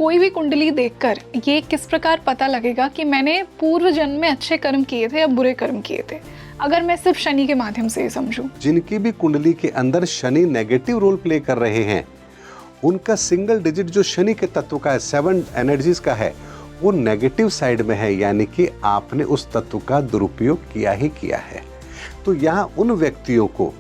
कोई भी कुंडली देखकर ये किस प्रकार पता लगेगा कि मैंने पूर्व जन्म में अच्छे कर्म किए थे या बुरे कर्म किए थे, अगर मैं सिर्फ शनि के माध्यम से ये समझूं? जिनकी भी कुंडली के अंदर शनि नेगेटिव रोल प्ले कर रहे हैं, उनका सिंगल डिजिट जो शनि के तत्व का है, 7 एनर्जीज का है, वो नेगेटिव साइड में है, यानी कि आपने उस तत्व का दुरुपयोग किया ही किया है। तो यहाँ उन व्यक्तियों को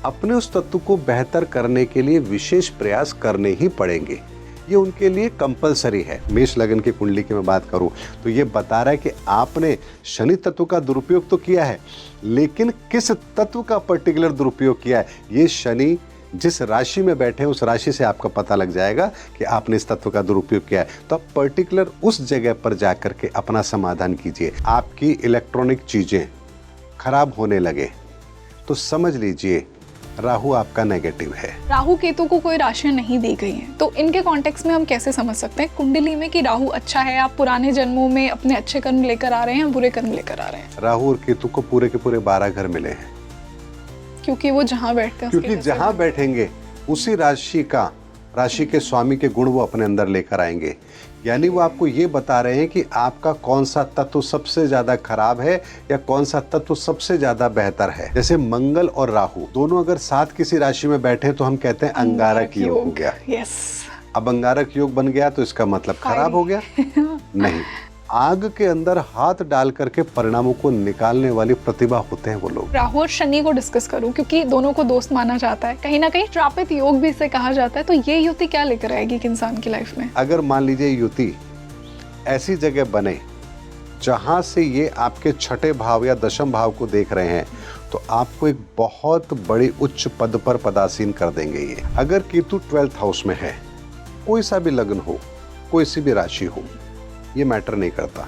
अपने उस तत्व को बेहतर करने के लिए विशेष प्रयास करने ही पड़ेंगे। ये उनके लिए कंपलसरी है। मेष लगन की कुंडली की मैं बात करूं तो ये बता रहा है कि आपने शनि तत्व का दुरुपयोग तो किया है, लेकिन किस तत्व का पर्टिकुलर दुरुपयोग किया है, ये शनि जिस राशि में बैठे हैं उस राशि से आपका पता लग जाएगा कि आपने इस तत्व का दुरुपयोग किया है। तो आप पर्टिकुलर उस जगह पर जाकर के अपना समाधान कीजिए। आपकी इलेक्ट्रॉनिक चीजें खराब होने लगे तो समझ लीजिए राहु आपका नेगेटिव है। राहु केतु को कोई राशियां नहीं दी गई हैं, तो इनके कॉन्टेक्स्ट में हम कैसे समझ सकते हैं कुंडली में कि राहु अच्छा है, आप पुराने जन्मों में अपने अच्छे कर्म लेकर आ रहे हैं, बुरे कर्म लेकर आ रहे हैं? राहु और केतु को पूरे के पूरे 12 घर मिले हैं, क्योंकि वो जहाँ बैठते हैं, क्योंकि जहाँ बैठेंगे उसी राशि के स्वामी के गुण वो अपने अंदर लेकर आएंगे। यानी वो आपको ये बता रहे हैं कि आपका कौन सा तत्व सबसे ज्यादा खराब है या कौन सा तत्व सबसे ज्यादा बेहतर है। जैसे मंगल और राहु दोनों अगर साथ किसी राशि में बैठे तो हम कहते हैं अंगारक योग हो गया। यस। अब अंगारक योग बन गया तो इसका मतलब खराब हो गया? नहीं, आग के अंदर हाथ डाल करके परिणामों को निकालने वाली प्रतिभा होते हैं वो लोग। राहु और शनि को डिस्कस करूं क्योंकि दोनों को दोस्त माना जाता है, कहीं ना कहीं श्रापित योग भी इसे कहा जाता है। तो ये युति क्या लेकर आएगी एक इंसान की लाइफ में? अगर मान लीजिए युति ऐसी जगह बने जहां से ये आपके छठे भाव या दशम भाव को देख रहे हैं, तो आपको एक बहुत बड़ी उच्च पद पर पदासीन कर देंगे ये। अगर केतु 12th हाउस में है, कोई सा भी लग्न हो, कोई सी भी राशि हो, ये मैटर नहीं करता,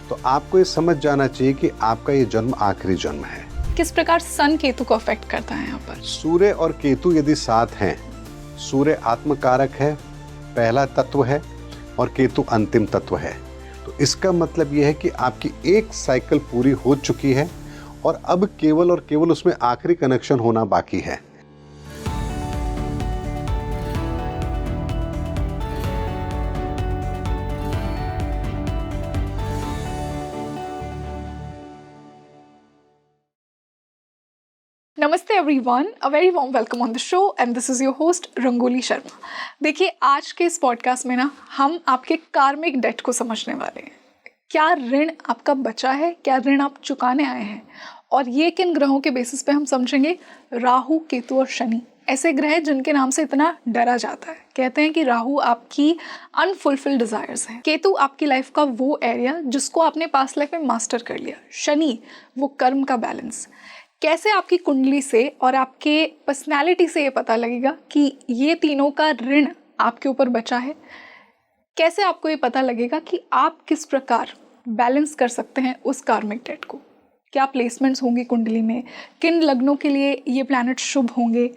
तो आपको ये समझ जाना चाहिए कि आपका ये जन्म आखिरी जन्म है। किस प्रकार सन केतु को अफेक्ट करता है यहाँ पर? सूर्य और केतु यदि साथ हैं, सूर्य आत्मकारक है, पहला तत्व है, और केतु अंतिम तत्व है, तो इसका मतलब यह है कि आपकी एक साइकिल पूरी हो चुकी है और अब केवल और केवल उसमें आखिरी कनेक्शन होना बाकी है। नमस्ते everyone, a very warm welcome on the show and this is your host rangoli Sharma. देखिए, आज के इस पॉडकास्ट में ना हम आपके कार्मिक डेट को समझने वाले हैं। क्या ऋण आपका बचा है, क्या ऋण आप चुकाने आए हैं, और ये किन ग्रहों के बेसिस पे हम समझेंगे? राहु, केतु और शनि ऐसे ग्रह जिनके नाम से इतना डरा जाता है। कहते हैं कि राहु आपकी अनफुलफिल्ड डिजायर्स हैं, केतु आपकी लाइफ का वो एरिया जिसको आपने पास्ट लाइफ में मास्टर कर लिया, शनि वो कर्म का बैलेंस। कैसे आपकी कुंडली से और आपके पर्सनैलिटी से ये पता लगेगा कि ये तीनों का ऋण आपके ऊपर बचा है? कैसे आपको ये पता लगेगा कि आप किस प्रकार बैलेंस कर सकते हैं उस कार्मिक डेट को? क्या प्लेसमेंट्स होंगी कुंडली में, किन लग्नों के लिए ये प्लैनेट शुभ होंगे,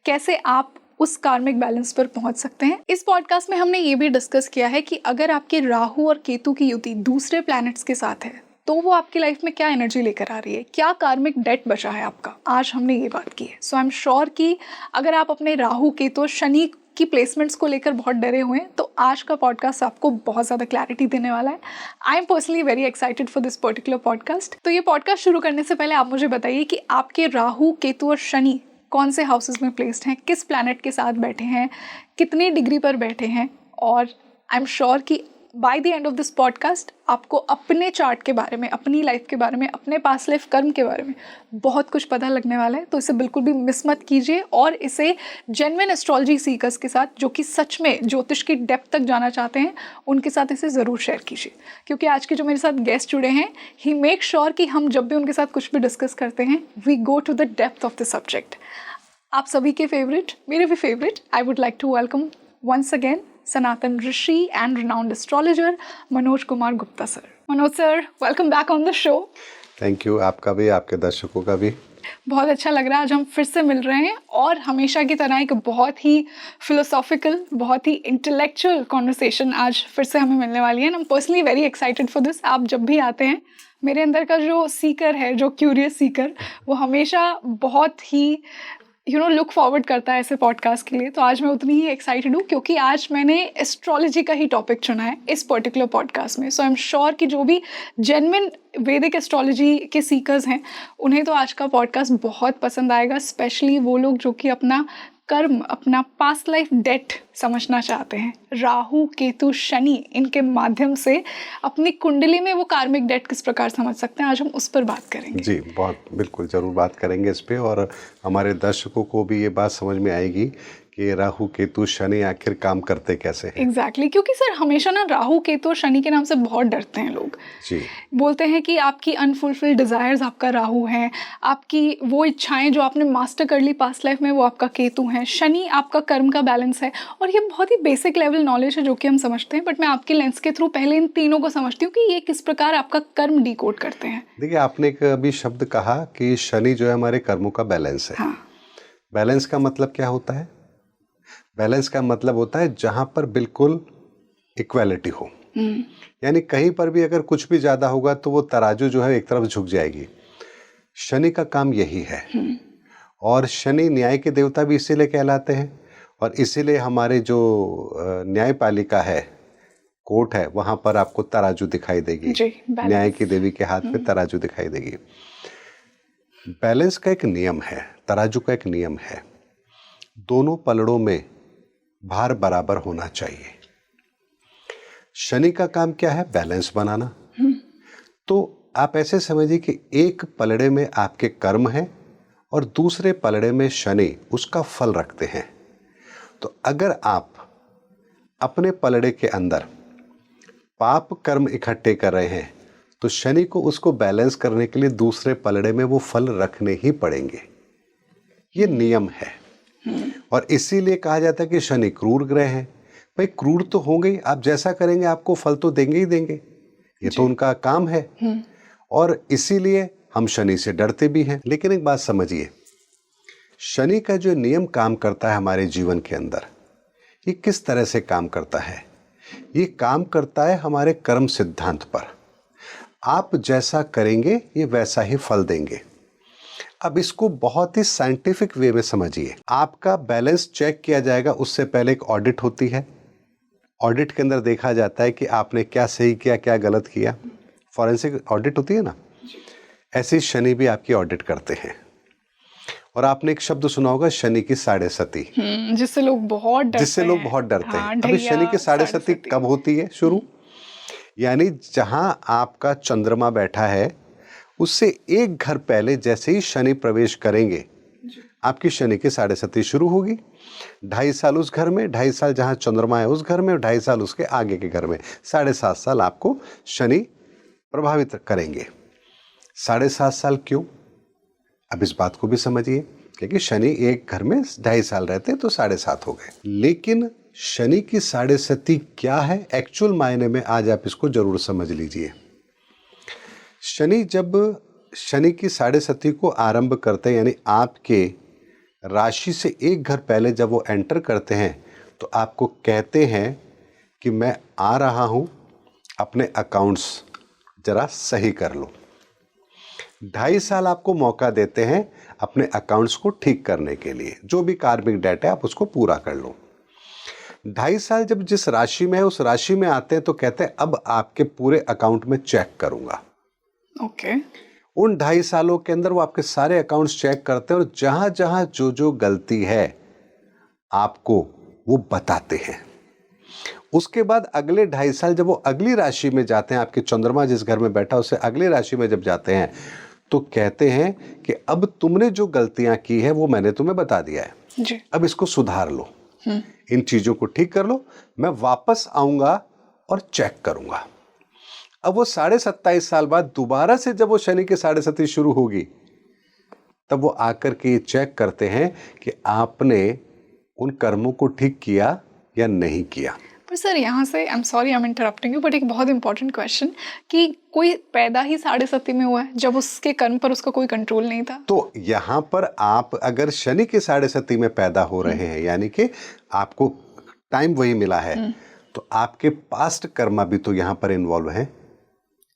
कैसे आप उस कार्मिक बैलेंस पर पहुंच सकते हैं? इस पॉडकास्ट में हमने ये भी डिस्कस किया है कि अगर आपके राहु और केतु की युति दूसरे प्लैनेट्स के साथ है तो वो आपकी लाइफ में क्या एनर्जी लेकर आ रही है, क्या कार्मिक डेट बचा है आपका। आज हमने ये बात की है। सो आई एम श्योर कि अगर आप अपने राहु, केतु, शनि की प्लेसमेंट्स को लेकर बहुत डरे हुए हैं तो आज का पॉडकास्ट आपको बहुत ज़्यादा क्लैरिटी देने वाला है। I am personally very excited for this particular podcast. तो ये पॉडकास्ट शुरू करने से पहले आप मुझे बताइए कि आपके राहु, केतु और शनि कौन से हाउसेस में प्लेस्ड हैं, किस प्लैनेट के साथ बैठे हैं, कितनी डिग्री पर बैठे हैं। और आई एम श्योर कि bye the end of this podcast आपको अपने चार्ट के बारे में, अपनी लाइफ के बारे में, अपने पास्ट लाइफ कर्म के बारे में बहुत कुछ पता लगने वाला है। तो इसे बिल्कुल भी मिस मत कीजिए और इसे जेन्युइन एस्ट्रोलॉजी सीकर्स के साथ, जो कि सच में ज्योतिष की डेप्थ तक जाना चाहते हैं, उनके साथ इसे ज़रूर शेयर कीजिए। क्योंकि आज के जो मेरे साथ गेस्ट जुड़े हैं, ही मेक श्योर कि हम जब भी उनके साथ कुछ भी डिस्कस करते हैं, we go to the depth of the subject. आप सभी के फेवरेट, मेरे भी favourite, I would like to welcome once again सनातन ऋषि and renowned astrologer Manoj Kumar Gupta sir. Manoj sir, welcome back on the show. Thank you, आपका भी, आपके दर्शकों का भी। बहुत अच्छा लग रहा है आज हम फिर से मिल रहे हैं और हमेशा की तरह एक बहुत ही फिलोसॉफिकल, बहुत ही इंटेलेक्चुअल कॉन्वर्सेशन आज फिर से हमें मिलने वाली है। I am personally very excited for this. आप जब भी आते हैं, मेरे अंदर का जो सीकर है, जो क्यूरियस सीकर, वो हमेशा बहुत ही लुक फॉरवर्ड करता है ऐसे पॉडकास्ट के लिए, तो आज मैं उतनी ही एक्साइटेड हूँ क्योंकि आज मैंने एस्ट्रोलॉजी का ही टॉपिक चुना है इस पर्टिकुलर पॉडकास्ट में। सो आई एम श्योर कि जो भी जेन्युइन वैदिक एस्ट्रोलॉजी के सीकर्स हैं उन्हें तो आज का पॉडकास्ट बहुत पसंद आएगा, स्पेशली वो लोग जो कि अपना कर्म, अपना पास्ट लाइफ डेट समझना चाहते हैं। राहु, केतु, शनि, इनके माध्यम से अपनी कुंडली में वो कार्मिक डेट किस प्रकार समझ सकते हैं, आज हम उस पर बात करेंगे। जी, बहुत बिल्कुल ज़रूर बात करेंगे इस पे, और हमारे दर्शकों को भी ये बात समझ में आएगी कि राहु, केतु, शनि आखिर काम करते कैसे हैं। एग्जैक्टली क्योंकि सर हमेशा ना राहु, केतु और शनि के नाम से बहुत डरते हैं लोग। जी, बोलते हैं कि आपकी अनफुलफिल्ड डिज़ायर्स आपका राहु है, आपकी वो इच्छाएं जो आपने मास्टर कर ली पास्ट लाइफ में वो आपका केतु है, शनि आपका कर्म का बैलेंस है। और ये बहुत ही बेसिक लेवल नॉलेज है जो कि हम समझते हैं, बट मैं आपके लेंस के थ्रू पहले इन तीनों को समझती हूँ कि ये किस प्रकार आपका कर्म डिकोड करते हैं। देखिए, आपने एक अभी शब्द कहा कि शनि जो है हमारे कर्मों का बैलेंस है। हाँ, बैलेंस का मतलब क्या होता है? बैलेंस का मतलब होता है जहां पर बिल्कुल इक्वालिटी हो, यानी कहीं पर भी अगर कुछ भी ज़्यादा होगा तो वो तराजू जो है एक तरफ झुक जाएगी। शनि का काम यही है, और शनि न्याय के देवता भी इसीलिए कहलाते हैं, और इसीलिए हमारे जो न्यायपालिका है, कोर्ट है, वहां पर आपको तराजू दिखाई देगी। जी, बैलेंस। न्याय की देवी के हाथ में तराजू दिखाई देगी। बैलेंस का एक नियम है, तराजू का एक नियम है, दोनों पलड़ों में भार बराबर होना चाहिए। शनि का काम क्या है? बैलेंस बनाना। तो आप ऐसे समझिए कि एक पलड़े में आपके कर्म हैं और दूसरे पलड़े में शनि उसका फल रखते हैं। तो अगर आप अपने पलड़े के अंदर पाप कर्म इकट्ठे कर रहे हैं तो शनि को उसको बैलेंस करने के लिए दूसरे पलड़े में वो फल रखने ही पड़ेंगे। ये नियम है, और इसीलिए कहा जाता है कि शनि क्रूर ग्रह है। भाई, क्रूर तो होंगे ही, आप जैसा करेंगे आपको फल तो देंगे ही देंगे, ये तो उनका काम है, और इसीलिए हम शनि से डरते भी हैं। लेकिन एक बात समझिए, शनि का जो नियम काम करता है हमारे जीवन के अंदर, ये किस तरह से काम करता है? ये काम करता है हमारे कर्म सिद्धांत पर। आप जैसा करेंगे ये वैसा ही फल देंगे। अब इसको बहुत ही साइंटिफिक वे में समझिए। आपका बैलेंस चेक किया जाएगा, उससे पहले एक ऑडिट होती है। ऑडिट के अंदर देखा जाता है कि आपने क्या सही किया, क्या गलत किया। फॉरेंसिक ऑडिट होती है ना, ऐसे ही शनि भी आपकी ऑडिट करते हैं। और आपने एक शब्द सुना होगा, शनि की साढ़े सती, जिससे लोग बहुत डरते हैं। हैं। अभी शनि की साढ़े सती कब होती है शुरू? यानी जहां आपका चंद्रमा बैठा है उससे एक घर पहले जैसे ही शनि प्रवेश करेंगे, आपकी शनि की साढ़े सती शुरू होगी। 2.5 साल उस घर में, 2.5 साल जहां चंद्रमा है उस घर में, और 2.5 साल उसके आगे के घर में, 7.5 साल आपको शनि प्रभावित करेंगे। 7.5 साल क्यों? अब इस बात को भी समझिए, क्योंकि शनि एक घर में 2.5 साल रहते हैं तो 7.5 हो गए। लेकिन शनि की साढ़े सती क्या है एक्चुअल मायने में, आज आप इसको जरूर समझ लीजिए। शनि जब शनि की साढ़े सती को आरंभ करते हैं, यानी आपके राशि से एक घर पहले जब वो एंटर करते हैं, तो आपको कहते हैं कि मैं आ रहा हूं, अपने अकाउंट्स जरा सही कर लो। 2.5 साल आपको मौका देते हैं अपने अकाउंट्स को ठीक करने के लिए, जो भी कार्मिक डेट है आप उसको पूरा कर लो। 2.5 साल जब जिस राशि में है उस राशि में आते हैं तो कहते हैं अब आपके पूरे अकाउंट में चेक करूंगा। ओके। उन 2.5 सालों के अंदर वो आपके सारे अकाउंट्स चेक करते हैं, और जहां जहां जो जो गलती है आपको वो बताते हैं। उसके बाद अगले 2.5 साल जब वो अगली राशि में जाते हैं, आपके चंद्रमा जिस घर में बैठा उससे अगली राशि में जब जाते हैं, तो कहते हैं कि अब तुमने जो गलतियां की है वो मैंने तुम्हें बता दिया है जी। अब इसको सुधार लो, इन चीजों को ठीक कर लो, मैं वापस आऊंगा और चेक करूंगा। अब वो 27.5 साल बाद दोबारा से जब वो शनि की साढ़े सती शुरू होगी, तब वो आकर के चेक करते हैं कि आपने उन कर्मों को ठीक किया या नहीं किया। पर सर यहाँ से, I am sorry I am interrupting you, but एक बहुत इंपॉर्टेंट क्वेश्चन, कि कोई पैदा ही साढ़े सती में हुआ है जब उसके कर्म पर उसका कोई कंट्रोल नहीं था? तो यहाँ पर आप अगर शनि के साढ़े सती में पैदा हो रहे हैं, यानी कि आपको टाइम वही मिला है, तो आपके पास्ट कर्मा भी तो यहाँ पर इन्वॉल्व है।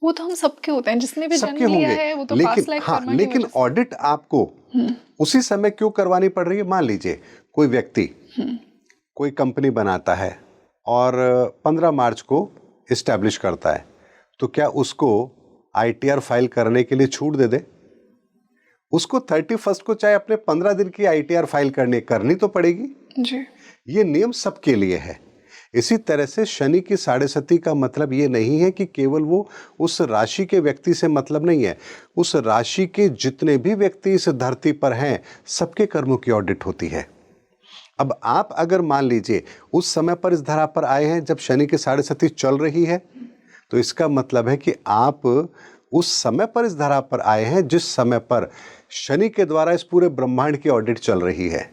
वो तो हम सबके होते हैं, जिसने भी सबके जन्म लिया होंगे, है वो तो लेकिन पास्ट लाइफ हाँ, कर्मा की लेकिन वजह से। ऑडिट आपको उसी समय क्यों करवानी पड़ रही है? मान लीजिए कोई व्यक्ति कोई कंपनी बनाता है और 15 मार्च को इस्टेब्लिश करता है, तो क्या उसको आईटीआर फाइल करने के लिए छूट दे दे? उसको 31 को चाहे अपने 15 दिन की आईटीआर फाइल करनी तो पड़ेगी। जी। ये नियम सबके लिए है। इसी तरह से शनि की साढ़े सती का मतलब ये नहीं है कि केवल वो उस राशि के व्यक्ति से मतलब नहीं है, उस राशि के जितने भी व्यक्ति इस धरती पर हैं सबके कर्मों की ऑडिट होती है। अब आप अगर मान लीजिए उस समय पर इस धरा पर आए हैं जब शनि की साढ़े सती चल रही है, तो इसका मतलब है कि आप उस समय पर इस धरा पर आए हैं जिस समय पर शनि के द्वारा इस पूरे ब्रह्मांड की ऑडिट चल रही है।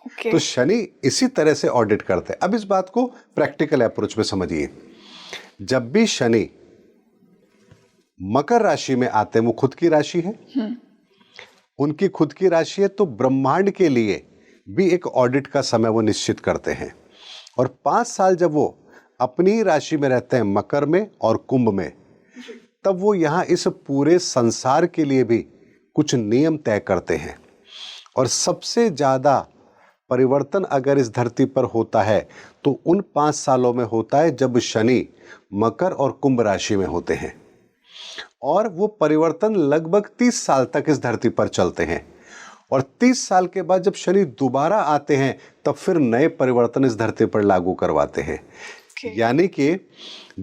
ओके। तो शनि इसी तरह से ऑडिट करते हैं। अब इस बात को प्रैक्टिकल अप्रोच में समझिए। जब भी शनि मकर राशि में आते हैं, वो खुद की राशि है, उनकी खुद की राशि है, तो ब्रह्मांड के लिए भी एक ऑडिट का समय वो निश्चित करते हैं। और 5 साल जब वो अपनी ही राशि में रहते हैं, मकर में और कुंभ में, तब वो यहाँ इस पूरे संसार के लिए भी कुछ नियम तय करते हैं। और सबसे ज़्यादा परिवर्तन अगर इस धरती पर होता है तो उन 5 सालों में होता है जब शनि मकर और कुंभ राशि में होते हैं। और वो परिवर्तन लगभग 30 साल तक इस धरती पर चलते हैं। और 30 साल के बाद जब शनि दोबारा आते हैं तब फिर नए परिवर्तन इस धरती पर लागू करवाते हैं। यानी कि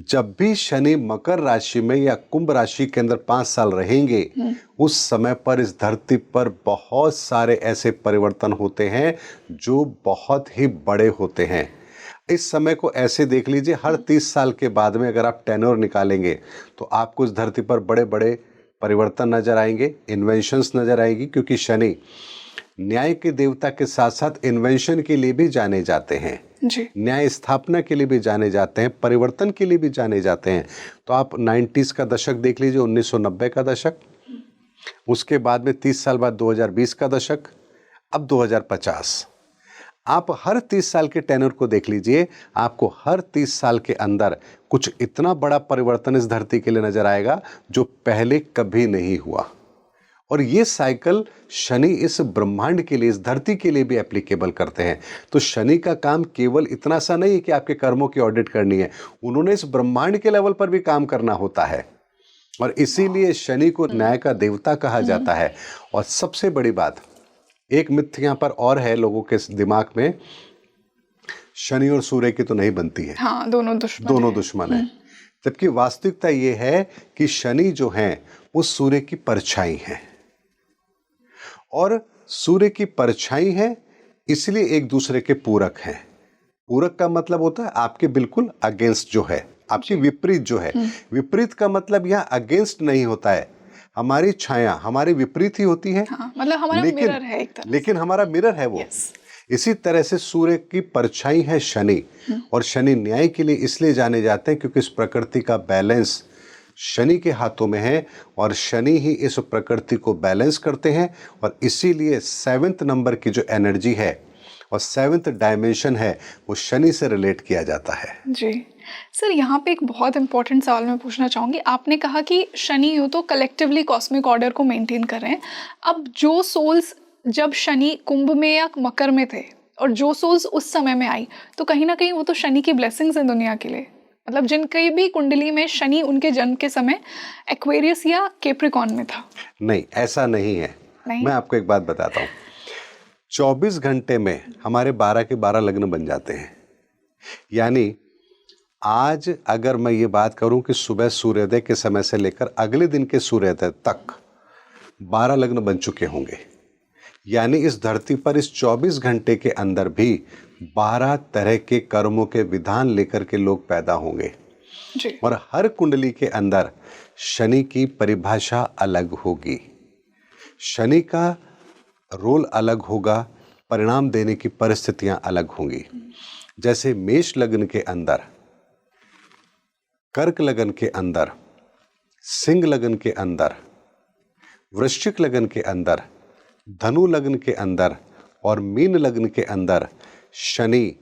जब भी शनि मकर राशि में या कुंभ राशि के अंदर 5 साल रहेंगे, उस समय पर इस धरती पर बहुत सारे ऐसे परिवर्तन होते हैं जो बहुत ही बड़े होते हैं। इस समय को ऐसे देख लीजिए, हर 30 साल के बाद में अगर आप टेन्योर निकालेंगे तो आपको इस धरती पर बड़े बड़े परिवर्तन नजर आएंगे, इन्वेंशंस नजर आएगी, क्योंकि शनि न्याय के देवता के साथ साथ इन्वेंशन के लिए भी जाने जाते हैं, जी। न्याय स्थापना के लिए भी जाने जाते हैं, परिवर्तन के लिए भी जाने जाते हैं। तो आप 90s का दशक देख लीजिए, 1990 का दशक, उसके बाद में 30 साल बाद 2020 का दशक, अब 2050। आप हर 30 साल के टेन्योर को देख लीजिए, आपको हर 30 साल के अंदर कुछ इतना बड़ा परिवर्तन इस धरती के लिए नजर आएगा जो पहले कभी नहीं हुआ। और ये साइकिल शनि इस ब्रह्मांड के लिए, इस धरती के लिए भी एप्लीकेबल करते हैं। तो शनि का काम केवल इतना सा नहीं है कि आपके कर्मों की ऑडिट करनी है, उन्होंने इस ब्रह्मांड के लेवल पर भी काम करना होता है। और इसीलिए शनि को न्याय का देवता कहा जाता है। और सबसे बड़ी बात, एक मिथ यहाँ पर और है लोगों के दिमाग में, शनि और सूर्य की तो नहीं बनती है। हाँ, दोनों दुश्मन है। जबकि वास्तविकता ये है कि शनि जो है वो सूर्य की परछाई है, और सूर्य की परछाई है, इसलिए एक दूसरे के पूरक हैं। पूरक का मतलब होता है आपके बिल्कुल अगेंस्ट जो है, आपकी विपरीत जो है। विपरीत का मतलब यहाँ अगेंस्ट नहीं होता है, हमारी छाया हमारी विपरीत ही होती है। हाँ, मतलब हमारा मिरर है एक तरह से। लेकिन हमारा मिरर है वो। Yes. इसी तरह से सूर्य की परछाई है शनि, और शनि न्याय के लिए इसलिए जाने जाते हैं क्योंकि इस प्रकृति का बैलेंस शनि के हाथों में है, और शनि ही इस प्रकृति को बैलेंस करते हैं। और इसीलिए 7th नंबर की जो एनर्जी है और 7th डायमेंशन है वो शनि से रिलेट किया जाता है। जी सर, यहाँ पे एक बहुत इंपॉर्टेंट सवाल मैं पूछना चाहूँगी। आपने कहा कि शनि हो तो कलेक्टिवली कॉस्मिक ऑर्डर को मेंटेन कर रहे हैं। अब जो सोल्स जब शनि कुंभ में या मकर में थे और जो सोल्स उस समय में आई, तो कहीं ना कहीं वो तो शनि की ब्लेसिंग्स हैं दुनिया के लिए। मतलब जिनकी भी कुंडली में शनि उनके जन्म के समय एक्वेरियस या कैप्रिकॉर्न में था। नहीं, ऐसा नहीं है। मैं आपको एक बात बताता हूँ, 24 घंटे में हमारे 12 के 12 लग्न बन जाते हैं। यानी आज अगर मैं ये बात करूं कि सुबह सूर्योदय के समय से लेकर अगले दिन के सूर्योदय तक 12 लग्न बन चुके होंगे। यानी इस धरती पर इस 24 घंटे के अंदर भी 12 तरह के कर्मों के विधान लेकर के लोग पैदा होंगे जी। और हर कुंडली के अंदर शनि की परिभाषा अलग होगी, शनि का रोल अलग होगा, परिणाम देने की परिस्थितियां अलग होंगी। जैसे मेष लग्न के अंदर, कर्क लग्न के अंदर, सिंह लग्न के अंदर, वृश्चिक लग्न के अंदर, धनु लग्न के अंदर और मीन लग्न के अंदर शनि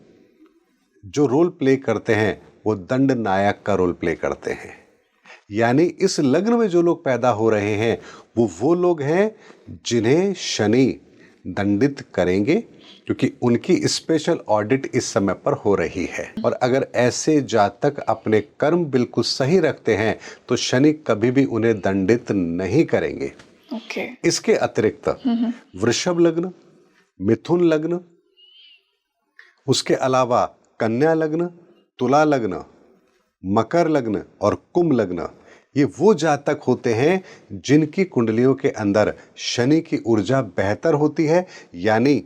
जो रोल प्ले करते हैं वो दंड नायक का रोल प्ले करते हैं। यानी इस लग्न में जो लोग पैदा हो रहे हैं वो लोग हैं जिन्हें शनि दंडित करेंगे, क्योंकि उनकी स्पेशल ऑडिट इस समय पर हो रही है। और अगर ऐसे जातक अपने कर्म बिल्कुल सही रखते हैं तो शनि कभी भी उन्हें दंडित नहीं करेंगे। ओके। इसके अतिरिक्त वृषभ लग्न, मिथुन लग्न, उसके अलावा कन्या लग्न, तुला लग्न, मकर लग्न और कुंभ लग्न, ये वो जातक होते हैं जिनकी कुंडलियों के अंदर शनि की ऊर्जा बेहतर होती है। यानी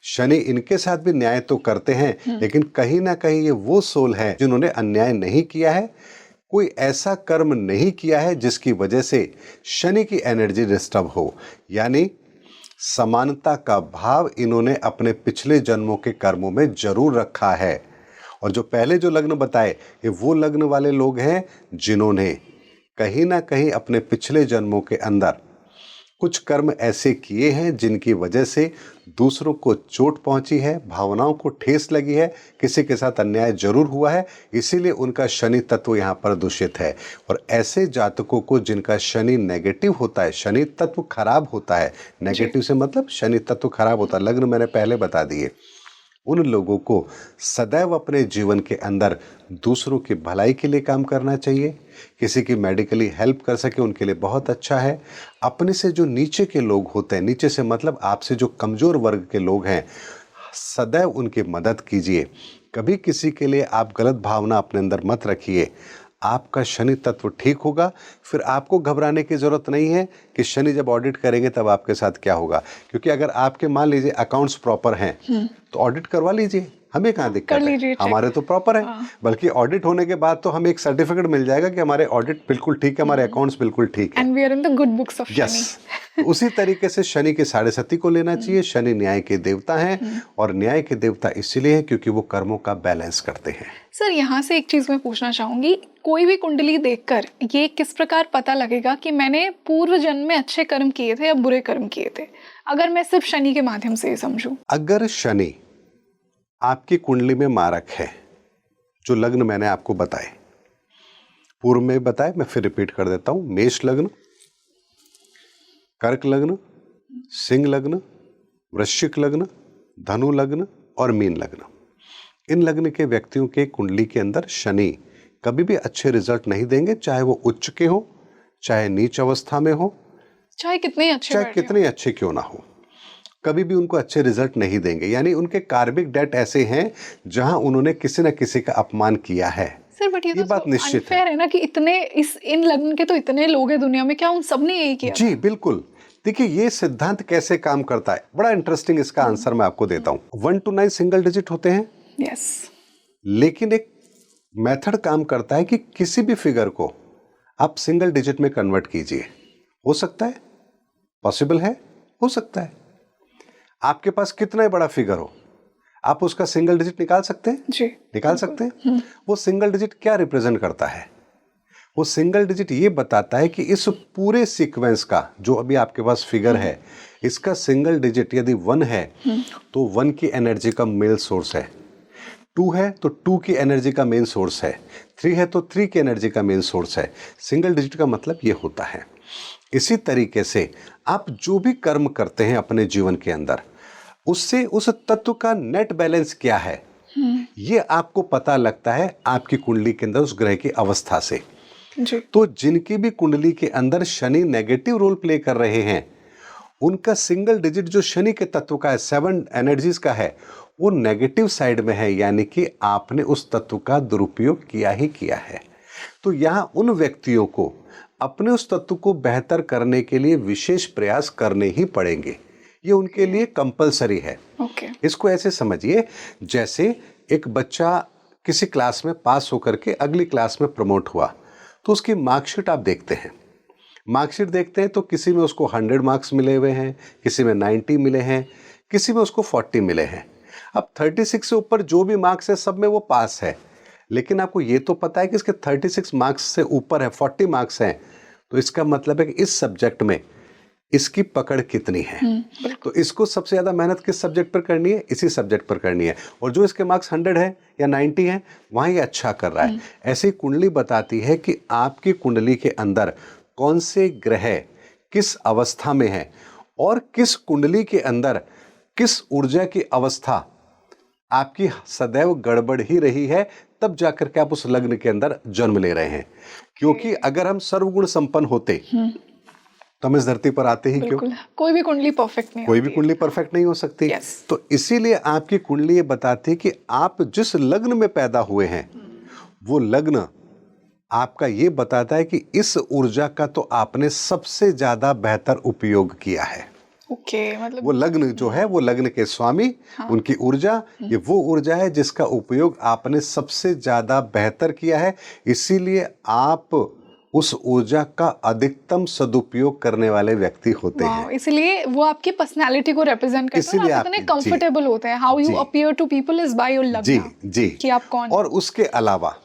शनि इनके साथ भी न्याय तो करते हैं, लेकिन कहीं ना कहीं ये वो सोल है जिन्होंने अन्याय नहीं किया है, कोई ऐसा कर्म नहीं किया है जिसकी वजह से शनि की एनर्जी डिस्टर्ब हो। यानी समानता का भाव इन्होंने अपने पिछले जन्मों के कर्मों में जरूर रखा है। और जो पहले जो लग्न बताए, ये वो लग्न वाले लोग हैं जिन्होंने कहीं ना कहीं अपने पिछले जन्मों के अंदर कुछ कर्म ऐसे किए हैं जिनकी वजह से दूसरों को चोट पहुंची है, भावनाओं को ठेस लगी है, किसी के साथ अन्याय जरूर हुआ है, इसीलिए उनका शनि तत्व यहाँ पर दूषित है। और ऐसे जातकों को जिनका शनि नेगेटिव होता है, शनि तत्व खराब होता है, नेगेटिव से मतलब शनि तत्व खराब होता है, लग्न मैंने पहले बता दिए, उन लोगों को सदैव अपने जीवन के अंदर दूसरों की भलाई के लिए काम करना चाहिए। किसी की मेडिकली हेल्प कर सके उनके लिए बहुत अच्छा है। अपने से जो नीचे के लोग होते हैं, नीचे से मतलब आपसे जो कमज़ोर वर्ग के लोग हैं, सदैव उनकी मदद कीजिए। कभी किसी के लिए आप गलत भावना अपने अंदर मत रखिए। आपका शनि तत्व ठीक होगा, फिर आपको घबराने की ज़रूरत नहीं है कि शनि जब ऑडिट करेंगे तब आपके साथ क्या होगा। क्योंकि अगर आपके मान लीजिए अकाउंट्स प्रॉपर हैं तो ऑडिट करवा लीजिए, हमें कहाँ दिक्कत है, हमारे तो प्रॉपर है। बल्कि ऑडिट होने के बाद तो हमें एक सर्टिफिकेट मिल जाएगा कि हमारे ऑडिट बिल्कुल ठीक है, हमारे अकाउंट्स बिल्कुल ठीक है, and we are in the good books of yes. उसी तरीके से शनि के 7.5 को लेना चाहिए। शनि न्याय के देवता हैं, और न्याय के देवता इसीलिए हैं क्योंकि वो कर्मों का बैलेंस करते हैं। सर, यहाँ से एक चीज़ मैं पूछना चाहूँगी, कोई भी कुंडली देखकर ये किस प्रकार पता लगेगा कि मैंने पूर्व जन्म में अच्छे कर्म किए थे या बुरे कर्म किए थे, अगर मैं सिर्फ शनि के माध्यम से समझूं? अगर शनि आपकी कुंडली में मारक है, जो लग्न मैंने आपको बताए, पूर्व में बताए, मैं फिर रिपीट कर देता हूं, मेष लग्न, कर्क लग्न, सिंह लग्न, वृश्चिक लग्न, धनु लग्न और मीन लग्न, इन लग्न के व्यक्तियों के कुंडली के अंदर शनि कभी भी अच्छे रिजल्ट नहीं देंगे, चाहे वो उच्च के हो, चाहे नीच अवस्था में हो, चाहे कितने अच्छे क्यों ना हो, कभी भी उनको अच्छे रिजल्ट नहीं देंगे। यानी उनके कार्मिक डेट ऐसे हैं जहां उन्होंने किसी न किसी का अपमान किया है। सर, बट ये बात निश्चित है ना कि इन लग्न के तो इतने लोग हैं दुनिया में, क्या उन सब ने यही किया? जी बिल्कुल। देखिए, ये सिद्धांत कैसे काम करता है, बड़ा इंटरेस्टिंग, इसका आंसर मैं आपको देता हूं। 1 to 9 सिंगल डिजिट होते हैं, यस, लेकिन एक मेथड काम करता है कि किसी भी फिगर को आप सिंगल डिजिट में कन्वर्ट कीजिए। हो सकता है, पॉसिबल है, हो सकता है। आपके पास कितना ही बड़ा फिगर हो, आप उसका सिंगल डिजिट निकाल सकते हैं जी, निकाल सकते हैं। वो सिंगल डिजिट क्या रिप्रेजेंट करता है? वो सिंगल डिजिट ये बताता है कि इस पूरे सीक्वेंस का जो अभी आपके पास फिगर है, इसका सिंगल डिजिट यदि 1 है तो 1 की एनर्जी का मेल सोर्स है, 2 है तो 2 की एनर्जी का मेन सोर्स है, 3 है तो 3 की एनर्जी का मेन सोर्स है। सिंगल डिजिट का मतलब ये होता है। इसी तरीके से आप जो भी कर्म करते हैं अपने जीवन के अंदर, उससे उस तत्व का नेट बैलेंस क्या है, ये आपको पता लगता है आपकी कुंडली के अंदर उस ग्रह की अवस्था से। जी। तो जिनकी भी कुंडली के अंदर शनि नेगेटिव रोल प्ले कर रहे हैं, उनका सिंगल डिजिट जो शनि के तत्व का है, 7 एनर्जीज का है, वो नेगेटिव साइड में है, यानी कि आपने उस तत्व का दुरुपयोग किया ही किया है। तो यहां उन व्यक्तियों को अपने उस तत्व को बेहतर करने के लिए विशेष प्रयास करने ही पड़ेंगे, ये उनके लिए कंपलसरी है। ओके। इसको ऐसे समझिए, जैसे एक बच्चा किसी क्लास में पास होकर के अगली क्लास में प्रमोट हुआ, तो उसकी मार्कशीट आप देखते हैं, मार्कशीट देखते हैं तो किसी में उसको 100 मार्क्स मिले हुए हैं, किसी में 90 मिले हैं, किसी में उसको 40 मिले हैं। अब 36 से ऊपर जो भी मार्क्स है सब में वो पास है, लेकिन आपको ये तो पता है कि इसके 36 मार्क्स से ऊपर है, 40 मार्क्स हैं, तो इसका मतलब है कि इस सब्जेक्ट में इसकी पकड़ कितनी है। तो इसको सबसे ज्यादा मेहनत किस सब्जेक्ट पर करनी है, इसी सब्जेक्ट पर करनी है। और जो इसके मार्क्स 100 है या 90 है, वहां ये अच्छा कर रहा है। ऐसी कुंडली बताती है कि आपकी कुंडली के अंदर कौन से ग्रह किस अवस्था में है और किस कुंडली के अंदर किस ऊर्जा की अवस्था आपकी सदैव गड़बड़ ही रही है, तब जाकर के आप उस लग्न के अंदर जन्म ले रहे हैं। क्योंकि अगर हम सर्वगुण संपन्न होते तो हम इस धरती पर आते ही क्यों? कोई भी कुंडली परफेक्ट नहीं कोई भी कुंडली परफेक्ट नहीं हो सकती। तो इसीलिए आपकी कुंडली ये बताती है कि आप जिस लग्न में पैदा हुए हैं वो लग्न आपका ये बताता है कि इस ऊर्जा का तो आपने सबसे ज्यादा बेहतर उपयोग किया है। मतलब वो लग्न जो है, वो लग्न के स्वामी, उनकी ऊर्जा, ये वो ऊर्जा है जिसका उपयोग आपने सबसे ज्यादा बेहतर किया है। इसीलिए आप उस ऊर्जा का अधिकतम सदुपयोग करने वाले व्यक्ति होते हैं। इसलिए वो आपकी पर्सनालिटी को रिप्रेजेंट करते हैं, आप इतने कंफर्टेबल होते हैं। How you appear to people is by your लग्न। जी कि आप कौन। और उसके अलावा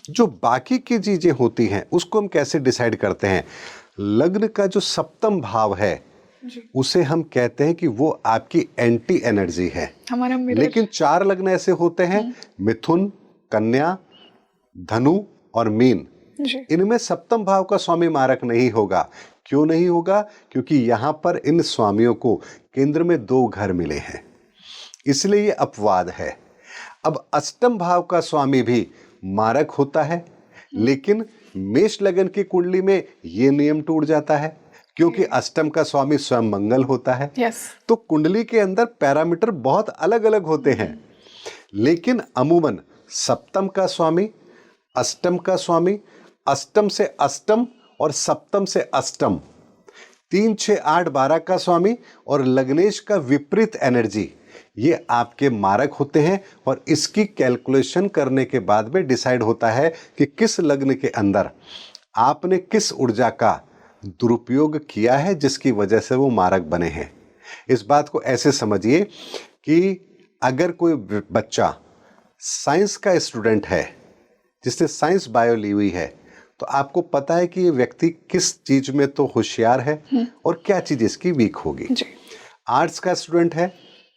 जो बाकी की चीजें होती हैं उसको हम कैसे डिसाइड करते हैं? लग्न का जो सप्तम भाव है उसे हम कहते हैं कि वो आपकी एंटी एनर्जी है, हमारा मिरर। लेकिन 4 लग्न ऐसे होते हैं, मिथुन, कन्या, धनु और मीन। इनमें सप्तम भाव का स्वामी मारक नहीं होगा। क्यों नहीं होगा? क्योंकि यहां पर इन स्वामियों को केंद्र में 2 घर मिले हैं, इसलिए ये अपवाद है। अब अष्टम भाव का स्वामी भी मारक होता है, लेकिन मेष लगन की कुंडली में ये नियम टूट जाता है क्योंकि अष्टम का स्वामी स्वयं मंगल होता है। तो कुंडली के अंदर पैरामीटर बहुत अलग अलग होते हैं, लेकिन अमूमन सप्तम का स्वामी, अष्टम का स्वामी, अष्टम से अष्टम और सप्तम से अष्टम, 3, 6, 8, 12 का स्वामी और लग्नेश का विपरीत एनर्जी, ये आपके मारक होते हैं। और इसकी कैलकुलेशन करने के बाद में डिसाइड होता है कि किस लग्न के अंदर आपने किस ऊर्जा का दुरुपयोग किया है जिसकी वजह से वो मारक बने हैं। इस बात को ऐसे समझिए कि अगर कोई बच्चा साइंस का स्टूडेंट है जिसने साइंस बायो ली हुई है, तो आपको पता है कि ये व्यक्ति किस चीज में तो होशियार है और क्या चीज इसकी वीक होगी। आर्ट्स का स्टूडेंट है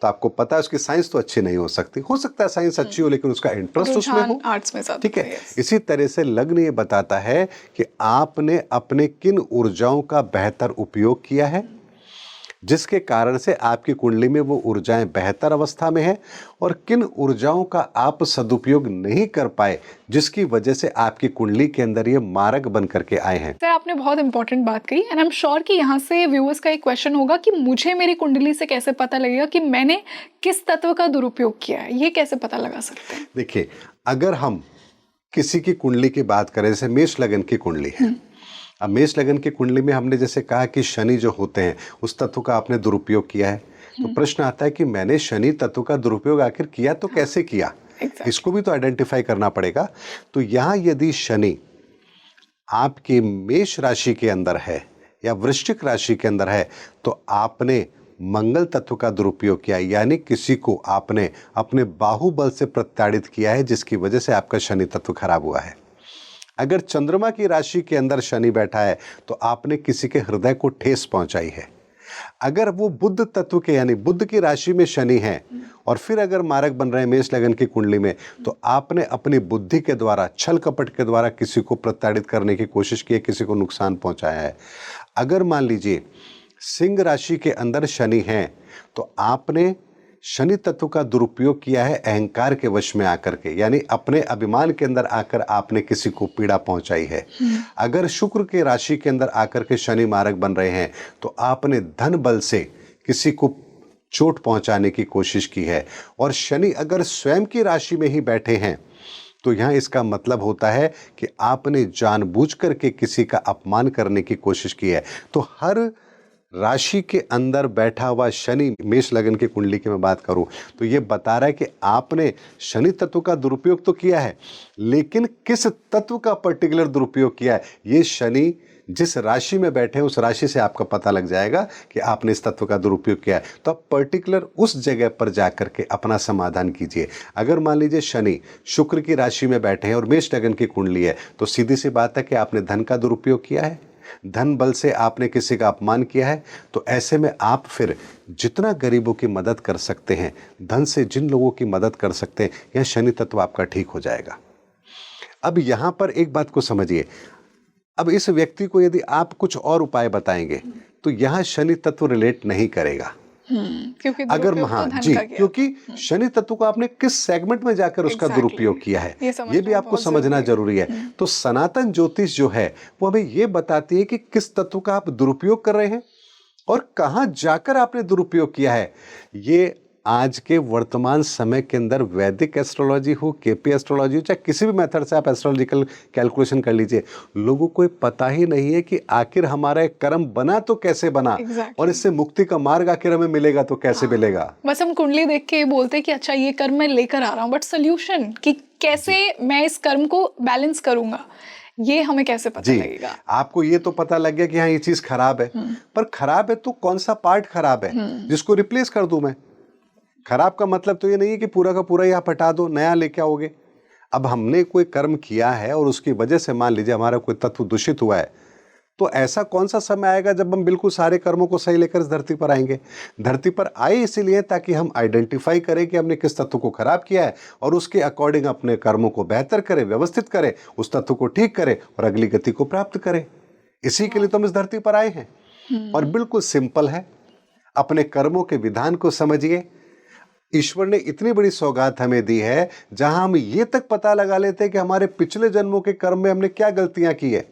तो आपको पता है उसकी साइंस तो अच्छी नहीं हो सकती, हो सकता है साइंस अच्छी हो लेकिन उसका इंटरेस्ट उसमें हो, आर्ट्स में ठीक है। इसी तरह से लग्न ये बताता है कि आपने अपने किन ऊर्जाओं का बेहतर उपयोग किया है, जिसके कारण से आपकी कुंडली में वो ऊर्जाएं बेहतर अवस्था में है, और किन ऊर्जाओं का आप सदुपयोग नहीं कर पाए जिसकी वजह से आपकी कुंडली के अंदर ये मारक बन करके आए हैं। सर आपने बहुत इंपॉर्टेंट बात कही, एंड आई एम श्योर कि यहाँ से व्यूअर्स का एक क्वेश्चन होगा कि मुझे मेरी कुंडली से कैसे पता लगेगा कि मैंने किस तत्व का दुरुपयोग किया है, ये कैसे पता लगा सकते हैं? देखिए, अगर हम किसी की कुंडली की बात करें, जैसे मेष लगन की कुंडली है, अब मेष लगन की कुंडली में हमने जैसे कहा कि शनि जो होते हैं उस तत्व का आपने दुरुपयोग किया है, तो प्रश्न आता है कि मैंने शनि तत्व का दुरुपयोग आखिर किया तो कैसे किया, इसको भी तो आइडेंटिफाई करना पड़ेगा। तो यहाँ यदि शनि आपके मेष राशि के अंदर है या वृश्चिक राशि के अंदर है, तो आपने मंगल तत्व का दुरुपयोग किया, यानी किसी को आपने अपने बाहुबल से प्रताड़ित किया है जिसकी वजह से आपका शनि तत्व खराब हुआ है। अगर चंद्रमा की राशि के अंदर शनि बैठा है तो आपने किसी के हृदय को ठेस पहुंचाई है। अगर वो बुध तत्व के यानी बुध की राशि में शनि है और फिर अगर मारक बन रहे हैं मेष लगन की कुंडली में, तो आपने अपनी बुद्धि के द्वारा, छल कपट के द्वारा किसी को प्रताड़ित करने की कोशिश की है, किसी को नुकसान पहुंचाया है। अगर मान लीजिए सिंह राशि के अंदर शनि है तो आपने शनि तत्व का दुरुपयोग किया है अहंकार के वश में आकर के, यानी अपने अभिमान के अंदर आकर आपने किसी को पीड़ा पहुंचाई है। अगर शुक्र के राशि के अंदर आकर के शनि मारक बन रहे हैं तो आपने धन बल से किसी को चोट पहुंचाने की कोशिश की है। और शनि अगर स्वयं की राशि में ही बैठे हैं तो यहाँ इसका मतलब होता है कि आपने जानबूझ करके किसी का अपमान करने की कोशिश की है। तो हर राशि के अंदर बैठा हुआ शनि, मेष लगन की कुंडली की मैं बात करूं तो ये बता रहा है कि आपने शनि तत्व का दुरुपयोग तो किया है, लेकिन किस तत्व का पर्टिकुलर दुरुपयोग किया है, ये शनि जिस राशि में बैठे हैं उस राशि से आपका पता लग जाएगा कि आपने इस तत्व का दुरुपयोग किया है। तो आप पर्टिकुलर उस जगह पर जाकर के अपना समाधान कीजिए। अगर मान लीजिए शनि शुक्र की राशि में बैठे हैं और मेष लगन की कुंडली है, तो सीधी सी बात है कि आपने धन का दुरुपयोग किया है, धन बल से आपने किसी का अपमान किया है, तो ऐसे में आप फिर जितना गरीबों की मदद कर सकते हैं, धन से जिन लोगों की मदद कर सकते हैं, यह शनि तत्व आपका ठीक हो जाएगा। अब यहाँ पर एक बात को समझिए, अब इस व्यक्ति को यदि आप कुछ और उपाय बताएंगे तो यहाँ शनि तत्व रिलेट नहीं करेगा। क्योंकि अगर दुरुपयोग हाँ तो धन जी, का किया। क्योंकि शनि तत्व को आपने किस सेगमेंट में जाकर उसका Exactly. दुरुपयोग किया है, ये समझना भी आपको बहुत समझना जरूरी जरूरी है। तो सनातन ज्योतिष जो है वो हमें ये बताती है कि किस तत्व का आप दुरुपयोग कर रहे हैं और कहां जाकर आपने दुरुपयोग किया है। ये आज के वर्तमान समय के अंदर वैदिक एस्ट्रोलॉजी हो, केपी एस्ट्रोलॉजी हो, चाहे किसी भी मेथड से आप एस्ट्रोलॉजिकल कैलकुलेशन कर लीजिए, लोगों को पता ही नहीं है कि आखिर हमारा एक कर्म बना तो कैसे बना, Exactly. और इससे मुक्ति का मार्ग आखिर हमें मिलेगा तो कैसे मिलेगा। बस हम कुंडली देख के बोलते हैं कि अच्छा ये कर्म मैं लेकर आ रहा हूँ, बट सोल्यूशन कि कैसे मैं इस कर्म को बैलेंस करूंगा, ये हमें कैसे पता लगेगा। आपको ये तो पता लग गया कि हाँ ये चीज खराब है, पर खराब है तो कौन सा पार्ट खराब है जिसको रिप्लेस कर दूं मैं। खराब का मतलब तो ये नहीं है कि पूरा का पूरा यहाँ हटा दो, नया लेके आओगे। अब हमने कोई कर्म किया है और उसकी वजह से मान लीजिए हमारा कोई तत्व दूषित हुआ है, तो ऐसा कौन सा समय आएगा जब हम बिल्कुल सारे कर्मों को सही लेकर इस धरती पर आएंगे। धरती पर आए इसीलिए ताकि हम आइडेंटिफाई करें कि हमने किस तत्व को खराब किया है और उसके अकॉर्डिंग अपने कर्मों को बेहतर करें, व्यवस्थित करें, उस तत्व को ठीक करें और अगली गति को प्राप्त करें। इसी के लिए तो हम इस धरती पर आए हैं। और बिल्कुल सिंपल है, अपने कर्मों के विधान को समझिए। ईश्वर ने इतनी बड़ी सौगात हमें दी है जहां हम ये तक पता लगा लेते हैं कि हमारे पिछले जन्मों के कर्म में हमने क्या गलतियां की है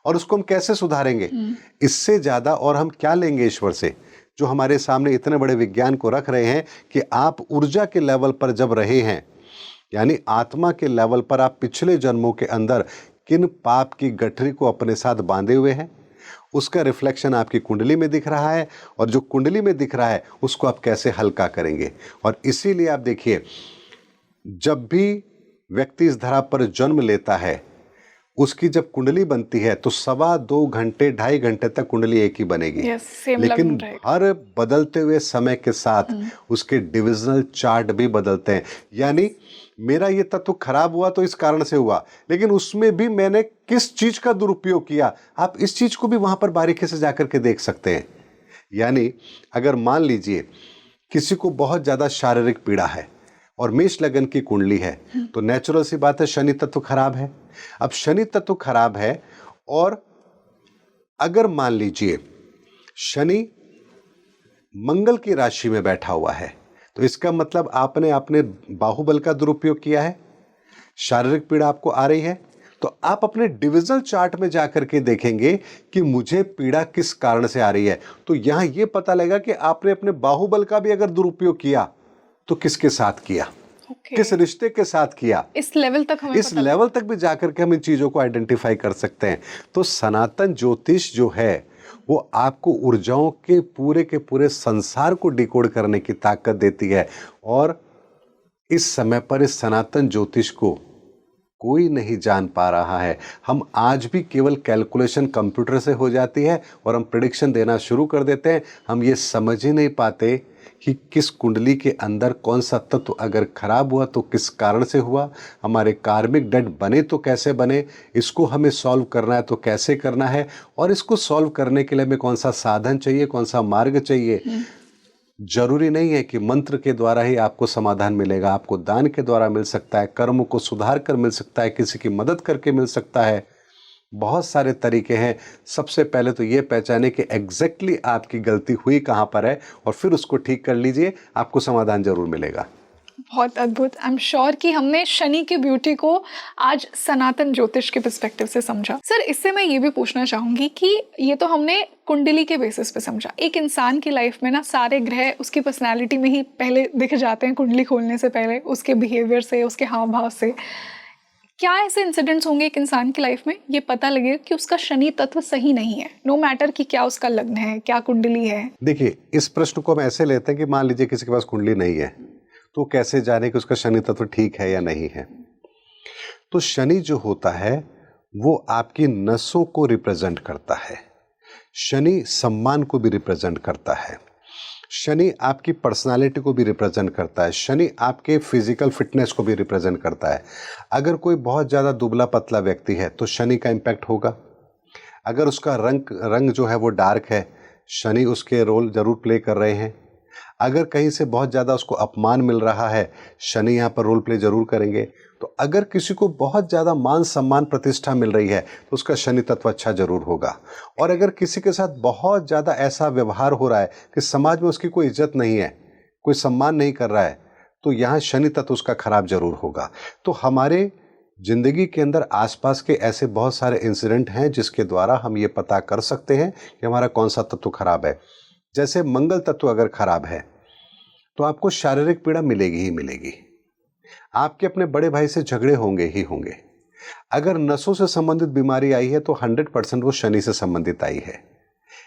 और उसको हम कैसे सुधारेंगे। इससे ज्यादा और हम क्या लेंगे ईश्वर से, जो हमारे सामने इतने बड़े विज्ञान को रख रहे हैं कि आप ऊर्जा के लेवल पर जब रहे हैं, यानी आत्मा के लेवल पर आप पिछले जन्मों के अंदर किन पाप की गठरी को अपने साथ बांधे हुए हैं, उसका रिफ्लेक्शन आपकी कुंडली में दिख रहा है, और जो कुंडली में दिख रहा है उसको आप कैसे हल्का करेंगे। और इसीलिए आप देखिए, जब भी व्यक्ति इस धरा पर जन्म लेता है, उसकी जब कुंडली बनती है तो 2.25 घंटे 2.5 घंटे तक कुंडली एक ही बनेगी। लेकिन हर बदलते हुए समय के साथ उसके डिविजनल चार्ट भी बदलते हैं। यानी मेरा ये तत्व खराब हुआ तो इस कारण से हुआ, लेकिन उसमें भी मैंने किस चीज का दुरुपयोग किया, आप इस चीज को भी वहां पर बारीकी से जाकर के देख सकते हैं। यानी अगर मान लीजिए किसी को बहुत ज्यादा शारीरिक पीड़ा है और मेष लगन की कुंडली है, तो नेचुरल सी बात है शनि तत्व खराब है। अब शनि तत्व खराब है और अगर मान लीजिए शनि मंगल की राशि में बैठा हुआ है, तो इसका मतलब आपने अपने बाहुबल का दुरुपयोग किया है, शारीरिक पीड़ा आपको आ रही है, तो आप अपने डिविजनल चार्ट में जाकर के देखेंगे कि मुझे पीड़ा किस कारण से आ रही है। तो यहां यह पता लगेगा कि आपने अपने बाहुबल का भी अगर दुरुपयोग किया तो किसके साथ किया, किस रिश्ते के साथ किया। इस लेवल तक भी जाकर के हम इन चीजों को आइडेंटिफाई कर सकते हैं। तो सनातन ज्योतिष जो है वो आपको ऊर्जाओं के पूरे संसार को डिकोड करने की ताकत देती है। और इस समय पर इस सनातन ज्योतिष को कोई नहीं जान पा रहा है। हम आज भी केवल कैलकुलेशन कंप्यूटर से हो जाती है और हम प्रेडिक्शन देना शुरू कर देते हैं। हम ये समझ ही नहीं पाते कि किस कुंडली के अंदर कौन सा तत्व अगर खराब हुआ तो किस कारण से हुआ, हमारे कार्मिक डेट बने तो कैसे बने, इसको हमें सॉल्व करना है तो कैसे करना है, और इसको सॉल्व करने के लिए हमें कौन सा साधन चाहिए, कौन सा मार्ग चाहिए। जरूरी नहीं है कि मंत्र के द्वारा ही आपको समाधान मिलेगा, आपको दान के द्वारा मिल सकता है, कर्म को सुधार कर मिल सकता है, किसी की मदद करके मिल सकता है। बहुत सारे तरीके हैं। सबसे पहले तो ये पहचाने कि एग्जैक्टली आपकी गलती हुई कहाँ पर है और फिर उसको ठीक कर लीजिए, आपको समाधान जरूर मिलेगा। बहुत अद्भुत। आई एम श्योर कि हमने शनि की ब्यूटी को आज सनातन ज्योतिष के पर्सपेक्टिव से समझा। सर, इससे मैं ये भी पूछना चाहूंगी कि ये तो हमने कुंडली के बेसिस पे समझा, एक इंसान की लाइफ में ना सारे ग्रह उसकी पर्सनैलिटी में ही पहले दिख जाते हैं कुंडली खोलने से पहले, उसके बिहेवियर से, उसके हाव भाव से। क्या ऐसे इंसिडेंट्स होंगे एक इंसान की लाइफ में ये पता लगे कि उसका शनि तत्व सही नहीं है, नो मैटर कि क्या उसका लग्न है, क्या कुंडली है? देखिए, इस प्रश्न को हम ऐसे लेते हैं कि मान लीजिए किसी के पास कुंडली नहीं है तो कैसे जाने कि उसका शनि तत्व ठीक है या नहीं है। तो शनि जो होता है वो आपकी नसों को रिप्रेजेंट करता है, शनि सम्मान को भी रिप्रेजेंट करता है, शनि आपकी पर्सनालिटी को भी रिप्रेजेंट करता है, शनि आपके फिजिकल फिटनेस को भी रिप्रेजेंट करता है। अगर कोई बहुत ज़्यादा दुबला पतला व्यक्ति है तो शनि का इम्पैक्ट होगा। अगर उसका रंग जो है वो डार्क है, शनि उसके रोल जरूर प्ले कर रहे हैं। अगर कहीं से बहुत ज़्यादा उसको अपमान मिल रहा है, शनि यहाँ पर रोल प्ले जरूर करेंगे। तो अगर किसी को बहुत ज़्यादा मान सम्मान प्रतिष्ठा मिल रही है तो उसका शनि तत्व अच्छा जरूर होगा। और अगर किसी के साथ बहुत ज़्यादा ऐसा व्यवहार हो रहा है कि समाज में उसकी कोई इज्जत नहीं है, कोई सम्मान नहीं कर रहा है, तो यहाँ शनि तत्व उसका खराब जरूर होगा। तो हमारे जिंदगी के अंदर आसपास के ऐसे बहुत सारे इंसिडेंट हैं जिसके द्वारा हम ये पता कर सकते हैं कि हमारा कौन सा तत्व खराब है। जैसे मंगल तत्व अगर खराब है तो आपको शारीरिक पीड़ा मिलेगी ही मिलेगी, आपके अपने बड़े भाई से झगड़े होंगे ही होंगे। अगर नसों से संबंधित बीमारी आई है तो 100% वो शनि से संबंधित आई है,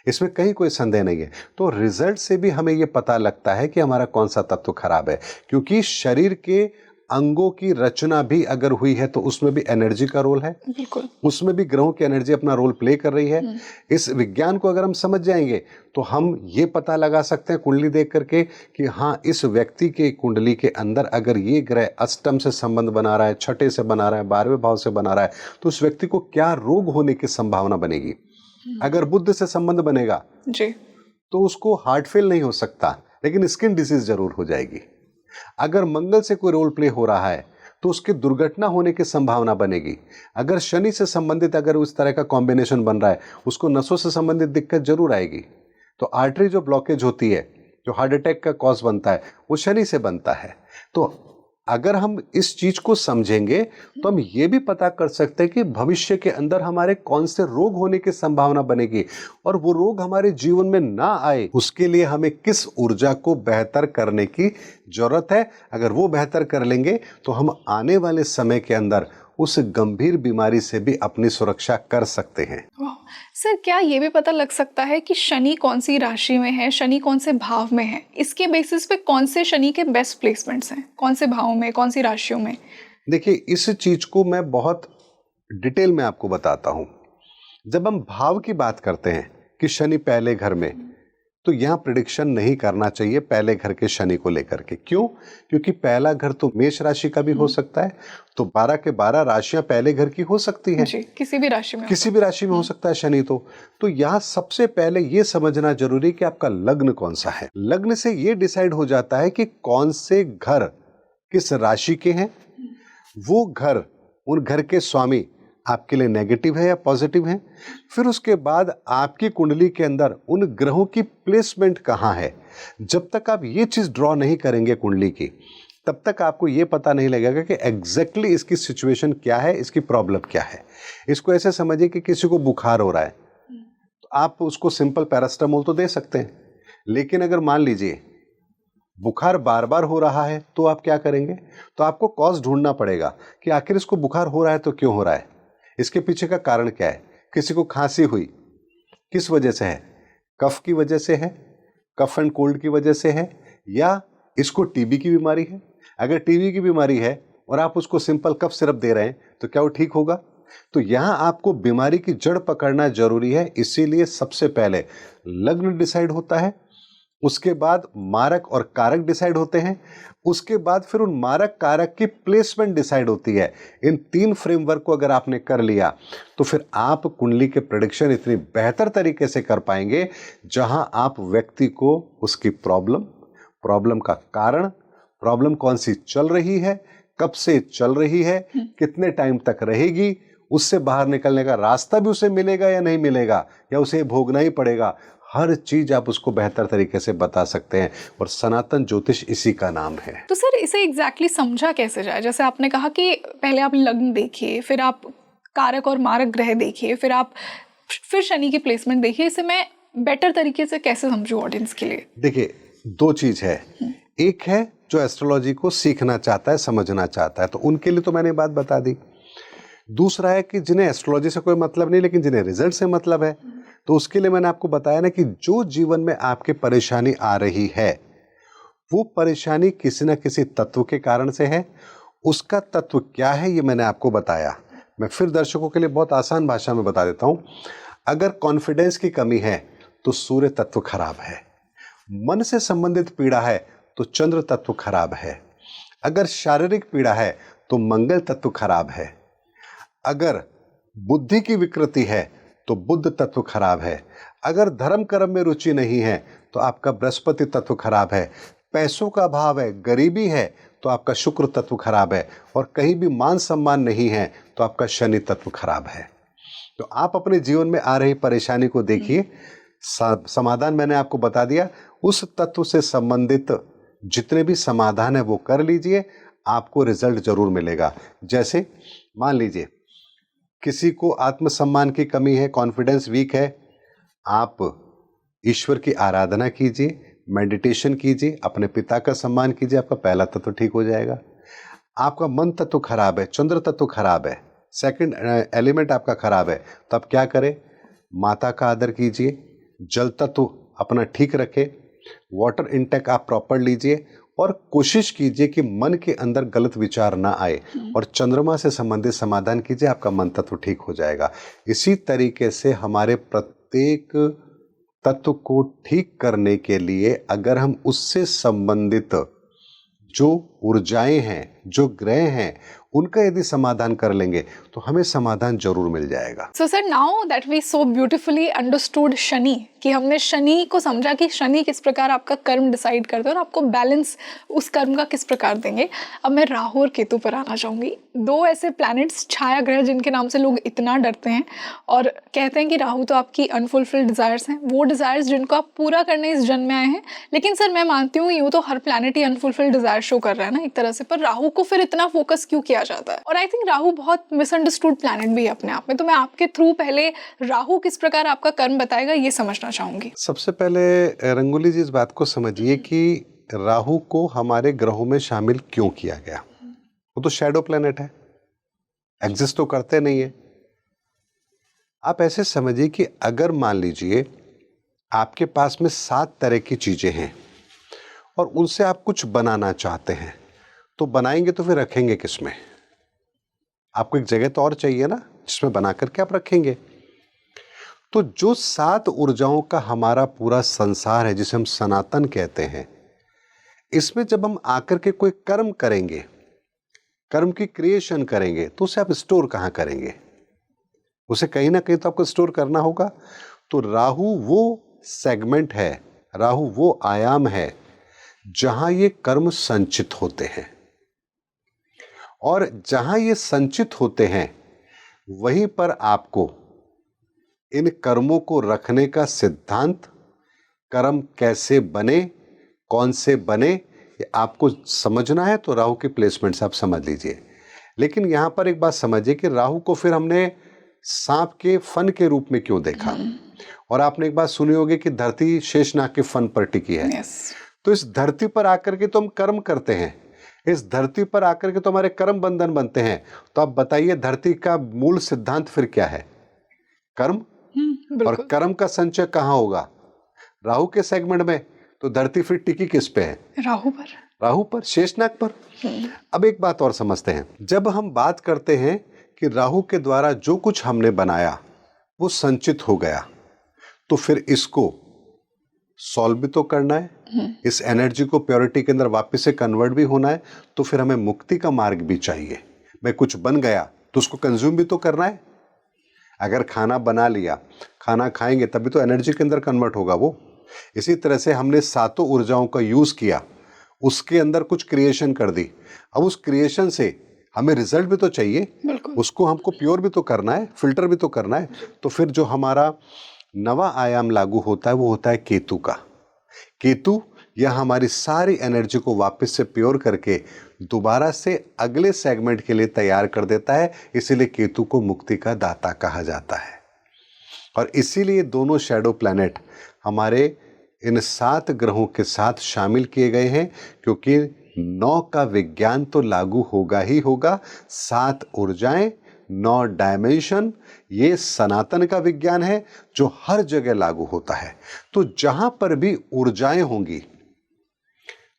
इसमें कहीं कोई संदेह नहीं है। तो रिजल्ट से भी हमें ये पता लगता है कि हमारा कौन सा तत्व खराब है, क्योंकि शरीर के अंगों की रचना भी अगर हुई है तो उसमें भी एनर्जी का रोल है, बिल्कुल, उसमें भी ग्रहों की एनर्जी अपना रोल प्ले कर रही है। इस विज्ञान को अगर हम समझ जाएंगे तो हम ये पता लगा सकते हैं कुंडली देख करके कि हाँ, इस व्यक्ति के कुंडली के अंदर अगर ये ग्रह अष्टम से संबंध बना रहा है, छठे से बना रहा है, 12वें भाव से बना रहा है, तो उस व्यक्ति को क्या रोग होने की संभावना बनेगी। अगर बुध से संबंध बनेगा जी, तो उसको हार्ट फेल नहीं हो सकता, लेकिन स्किन डिसीज जरूर हो जाएगी। अगर मंगल से कोई रोल प्ले हो रहा है तो उसकी दुर्घटना होने की संभावना बनेगी। अगर शनि से संबंधित अगर उस तरह का कॉम्बिनेशन बन रहा है, उसको नसों से संबंधित दिक्कत जरूर आएगी। तो आर्टरी जो ब्लॉकेज होती है, जो हार्ट अटैक का कॉज बनता है, वो शनि से बनता है। तो अगर हम इस चीज को समझेंगे तो हम ये भी पता कर सकते हैं कि भविष्य के अंदर हमारे कौन से रोग होने की संभावना बनेगी, और वो रोग हमारे जीवन में ना आए उसके लिए हमें किस ऊर्जा को बेहतर करने की जरूरत है। अगर वो बेहतर कर लेंगे तो हम आने वाले समय के अंदर उस गंभीर बीमारी से भी अपनी सुरक्षा कर सकते हैं। सर, क्या ये भी पता लग सकता है कि शनि कौन सी राशि में है, शनि कौन से भाव में है? इसके बेसिस पे कौन से शनि के बेस्ट प्लेसमेंट्स हैं, कौन से भाव में, कौन सी राशियों में? देखिए, इस चीज को मैं बहुत डिटेल में आपको बताता हूं। जब हम भाव की बात करते हैं कि शनि पहले घर में, तो यहां प्रिडिक्शन नहीं करना चाहिए पहले घर के शनि को लेकर के। क्यों? क्योंकि पहला घर तो मेष राशि का भी हो सकता है, तो 12 के 12 राशियां पहले घर की हो सकती हैं। जी, किसी भी राशि में, किसी भी राशि में हो सकता है शनि। तो यहां सबसे पहले ये समझना जरूरी है कि आपका लग्न कौन सा है। लग्न से ये डिसाइड हो जाता है कि कौन से घर किस राशि के हैं। वो घर, उन घर के स्वामी आपके लिए नेगेटिव है या पॉजिटिव है। फिर उसके बाद आपकी कुंडली के अंदर उन ग्रहों की प्लेसमेंट कहाँ है। जब तक आप ये चीज ड्रॉ नहीं करेंगे कुंडली की, तब तक आपको ये पता नहीं लगेगा कि एग्जैक्टली इसकी सिचुएशन क्या है, इसकी प्रॉब्लम क्या है। इसको ऐसे समझिए कि किसी को बुखार हो रहा है तो आप उसको सिंपल पैरास्टामोल तो दे सकते हैं, लेकिन अगर मान लीजिए बुखार बार बार हो रहा है तो आप क्या करेंगे? तो आपको कॉज ढूंढना पड़ेगा कि आखिर इसको बुखार हो रहा है तो क्यों हो रहा है, इसके पीछे का कारण क्या है। किसी को खांसी हुई, किस वजह से है? कफ की वजह से है, कफ एंड कोल्ड की वजह से है, या इसको टीबी की बीमारी है। अगर टीबी की बीमारी है और आप उसको सिंपल कफ सिरप दे रहे हैं तो क्या वो ठीक होगा? तो यहां आपको बीमारी की जड़ पकड़ना जरूरी है। इसीलिए सबसे पहले लग्न डिसाइड होता है, उसके बाद मारक और कारक डिसाइड होते हैं, उसके बाद फिर उन मारक कारक की प्लेसमेंट डिसाइड होती है। इन 3 फ्रेमवर्क को अगर आपने कर लिया तो फिर आप कुंडली के प्रेडिक्शन इतनी बेहतर तरीके से कर पाएंगे, जहां आप व्यक्ति को उसकी प्रॉब्लम का कारण, प्रॉब्लम कौन सी चल रही है, कब से चल रही है, कितने टाइम तक रहेगी, उससे बाहर निकलने का रास्ता भी उसे मिलेगा या नहीं मिलेगा, या उसे भोगना ही पड़ेगा, हर चीज आप उसको बेहतर तरीके से बता सकते हैं। और सनातन ज्योतिष इसी का नाम है। तो सर, इसे एग्जैक्टली समझा कैसे जाए? जैसे आपने कहा कि पहले आप लग्न देखिए, फिर आप कारक और मारक ग्रह देखिए, फिर शनि की प्लेसमेंट देखिए। इसे मैं बेटर तरीके से कैसे समझूं ऑडियंस के लिए? देखिए, 2 चीज है। एक है जो एस्ट्रोलॉजी को सीखना चाहता है, समझना चाहता है, तो उनके लिए तो मैंने बात बता दी। दूसरा है कि जिन्हें एस्ट्रोलॉजी से कोई मतलब नहीं लेकिन जिन्हें रिजल्ट से मतलब है, तो उसके लिए मैंने आपको बताया ना कि जो जीवन में आपके परेशानी आ रही है वो परेशानी किसी न किसी तत्व के कारण से है। उसका तत्व क्या है ये मैंने आपको बताया। मैं फिर दर्शकों के लिए बहुत आसान भाषा में बता देता हूं। अगर कॉन्फिडेंस की कमी है तो सूर्य तत्व खराब है, मन से संबंधित पीड़ा है तो चंद्र तत्व खराब है, अगर शारीरिक पीड़ा है तो मंगल तत्व खराब है, अगर बुद्धि की विकृति है तो बुध तत्व खराब है। अगर धर्म कर्म में रुचि नहीं है तो आपका बृहस्पति तत्व खराब है। पैसों का अभाव है, गरीबी है, तो आपका शुक्र तत्व खराब है। और कहीं भी मान सम्मान नहीं है तो आपका शनि तत्व खराब है। तो आप अपने जीवन में आ रही परेशानी को देखिए, समाधान मैंने आपको बता दिया। उस तत्व से संबंधित जितने भी समाधान है वो कर लीजिए, आपको रिजल्ट जरूर मिलेगा। जैसे मान लीजिए किसी को आत्मसम्मान की कमी है, कॉन्फिडेंस वीक है, आप ईश्वर की आराधना कीजिए, मेडिटेशन कीजिए, अपने पिता का सम्मान कीजिए, आपका पहला तत्व ठीक हो जाएगा। आपका मन तत्व खराब है, चंद्र तत्व खराब है, सेकंड एलिमेंट आपका खराब है, तो आप क्या करें? माता का आदर कीजिए, जल तत्व अपना ठीक रखें, वाटर इनटेक आप प्रॉपर लीजिए और कोशिश कीजिए कि मन के अंदर गलत विचार ना आए और चंद्रमा से संबंधित समाधान कीजिए, आपका मन तत्व ठीक हो जाएगा। इसी तरीके से हमारे प्रत्येक तत्व को ठीक करने के लिए अगर हम उससे संबंधित जो ऊर्जाएं हैं, जो ग्रह हैं, उनका यदि समाधान कर लेंगे तो हमें समाधान जरूर मिल जाएगा। So sir, now that we so beautifully understood Shani, कि हमने शनि को समझा कि शनि किस प्रकार आपका कर्म डिसाइड करते हैं और आपको बैलेंस उस कर्म का किस प्रकार देंगे। अब मैं राहु और केतु पर आना चाहूँगी। दो ऐसे प्लैनेट्स, छाया ग्रह, जिनके नाम से लोग इतना डरते हैं और कहते हैं कि राहु तो आपकी अनफुलफिल्ड डिज़ायर्स हैं, वो डिज़ायर्स जिनको आप पूरा करने इस जन्म में आए हैं। लेकिन सर मैं मानती हूँ यूँ तो हर प्लैनेट ही अनफुलफिल्ड डिज़ायर शो कर रहा है ना एक तरह से, पर राहु को फिर इतना फोकस क्यों किया जाता है? और आई थिंक राहु बहुत मिसअंडरस्टूड प्लैनेट भी है अपने आप में। तो मैं आपके थ्रू पहले राहु किस प्रकार आपका कर्म बताएगा ये समझना चाहूंगी। सबसे पहले रंगोली जी इस बात को समझिए कि राहु को हमारे ग्रहों में शामिल क्यों किया गया। वो तो शैडो प्लैनेट है, एग्जिस्ट तो करते नहीं है। आप ऐसे समझिए कि अगर मान लीजिए आपके पास में 7 तरह की चीजें हैं और उनसे आप कुछ बनाना चाहते हैं, तो बनाएंगे तो फिर रखेंगे किसमें? आपको एक जगह तो और चाहिए ना जिसमें बना करके आप रखेंगे। तो जो 7 ऊर्जाओं का हमारा पूरा संसार है, जिसे हम सनातन कहते हैं, इसमें जब हम आकर के कोई कर्म करेंगे, कर्म की क्रिएशन करेंगे, तो उसे आप स्टोर कहाँ करेंगे? उसे कहीं ना कहीं तो आपको स्टोर करना होगा। तो राहु वो सेगमेंट है, राहु वो आयाम है जहां ये कर्म संचित होते हैं। और जहां ये संचित होते हैं वहीं पर आपको इन कर्मों को रखने का सिद्धांत, कर्म कैसे बने, कौन से बने, ये आपको समझना है। तो राहु की प्लेसमेंट से आप समझ लीजिए। लेकिन यहां पर एक बात समझिए कि राहु को फिर हमने सांप के फन के रूप में क्यों देखा। और आपने एक बात सुनी होगी कि धरती शेषनाग के फन पर टिकी है। yes. तो इस धरती पर आकर के तो हम कर्म करते हैं, इस धरती पर आकर के तो हमारे कर्म बंधन बनते हैं। तो आप बताइए धरती का मूल सिद्धांत फिर क्या है? कर्म। और कर्म का संचय कहाँ होगा? राहु के सेगमेंट में। तो धरती फिर टिकी किस पे है? राहु पर। राहु पर, शेषनाग पर। अब एक बात और समझते हैं। जब हम बात करते हैं कि राहु के द्वारा जो कुछ हमने बनाया वो संचित हो गया, तो फिर इसको सॉल्व भी तो करना है, इस एनर्जी को प्योरिटी के अंदर वापस से कन्वर्ट भी होना है। तो फिर हमें मुक्ति का मार्ग भी चाहिए। मैं कुछ बन गया तो उसको कंज्यूम भी तो करना है। अगर खाना बना लिया, खाना खाएंगे तभी तो एनर्जी के अंदर कन्वर्ट होगा वो। इसी तरह से हमने 7 ऊर्जाओं का यूज किया, उसके अंदर कुछ क्रिएशन कर दी। अब उस क्रिएशन से हमें रिजल्ट भी तो चाहिए, उसको हमको प्योर भी तो करना है, फिल्टर भी तो करना है। तो फिर जो हमारा नवा आयाम लागू होता है वो होता है केतु का। केतु यह हमारी सारी एनर्जी को वापस से प्योर करके दोबारा से अगले सेगमेंट के लिए तैयार कर देता है। इसीलिए केतु को मुक्ति का दाता कहा जाता है। और इसीलिए दोनों शैडो प्लैनेट हमारे इन 7 ग्रहों के साथ शामिल किए गए हैं, क्योंकि 9 का विज्ञान तो लागू होगा ही होगा। 7 ऊर्जाएं, 9 डायमेंशन, ये सनातन का विज्ञान है जो हर जगह लागू होता है। तो जहां पर भी ऊर्जाएं होंगी,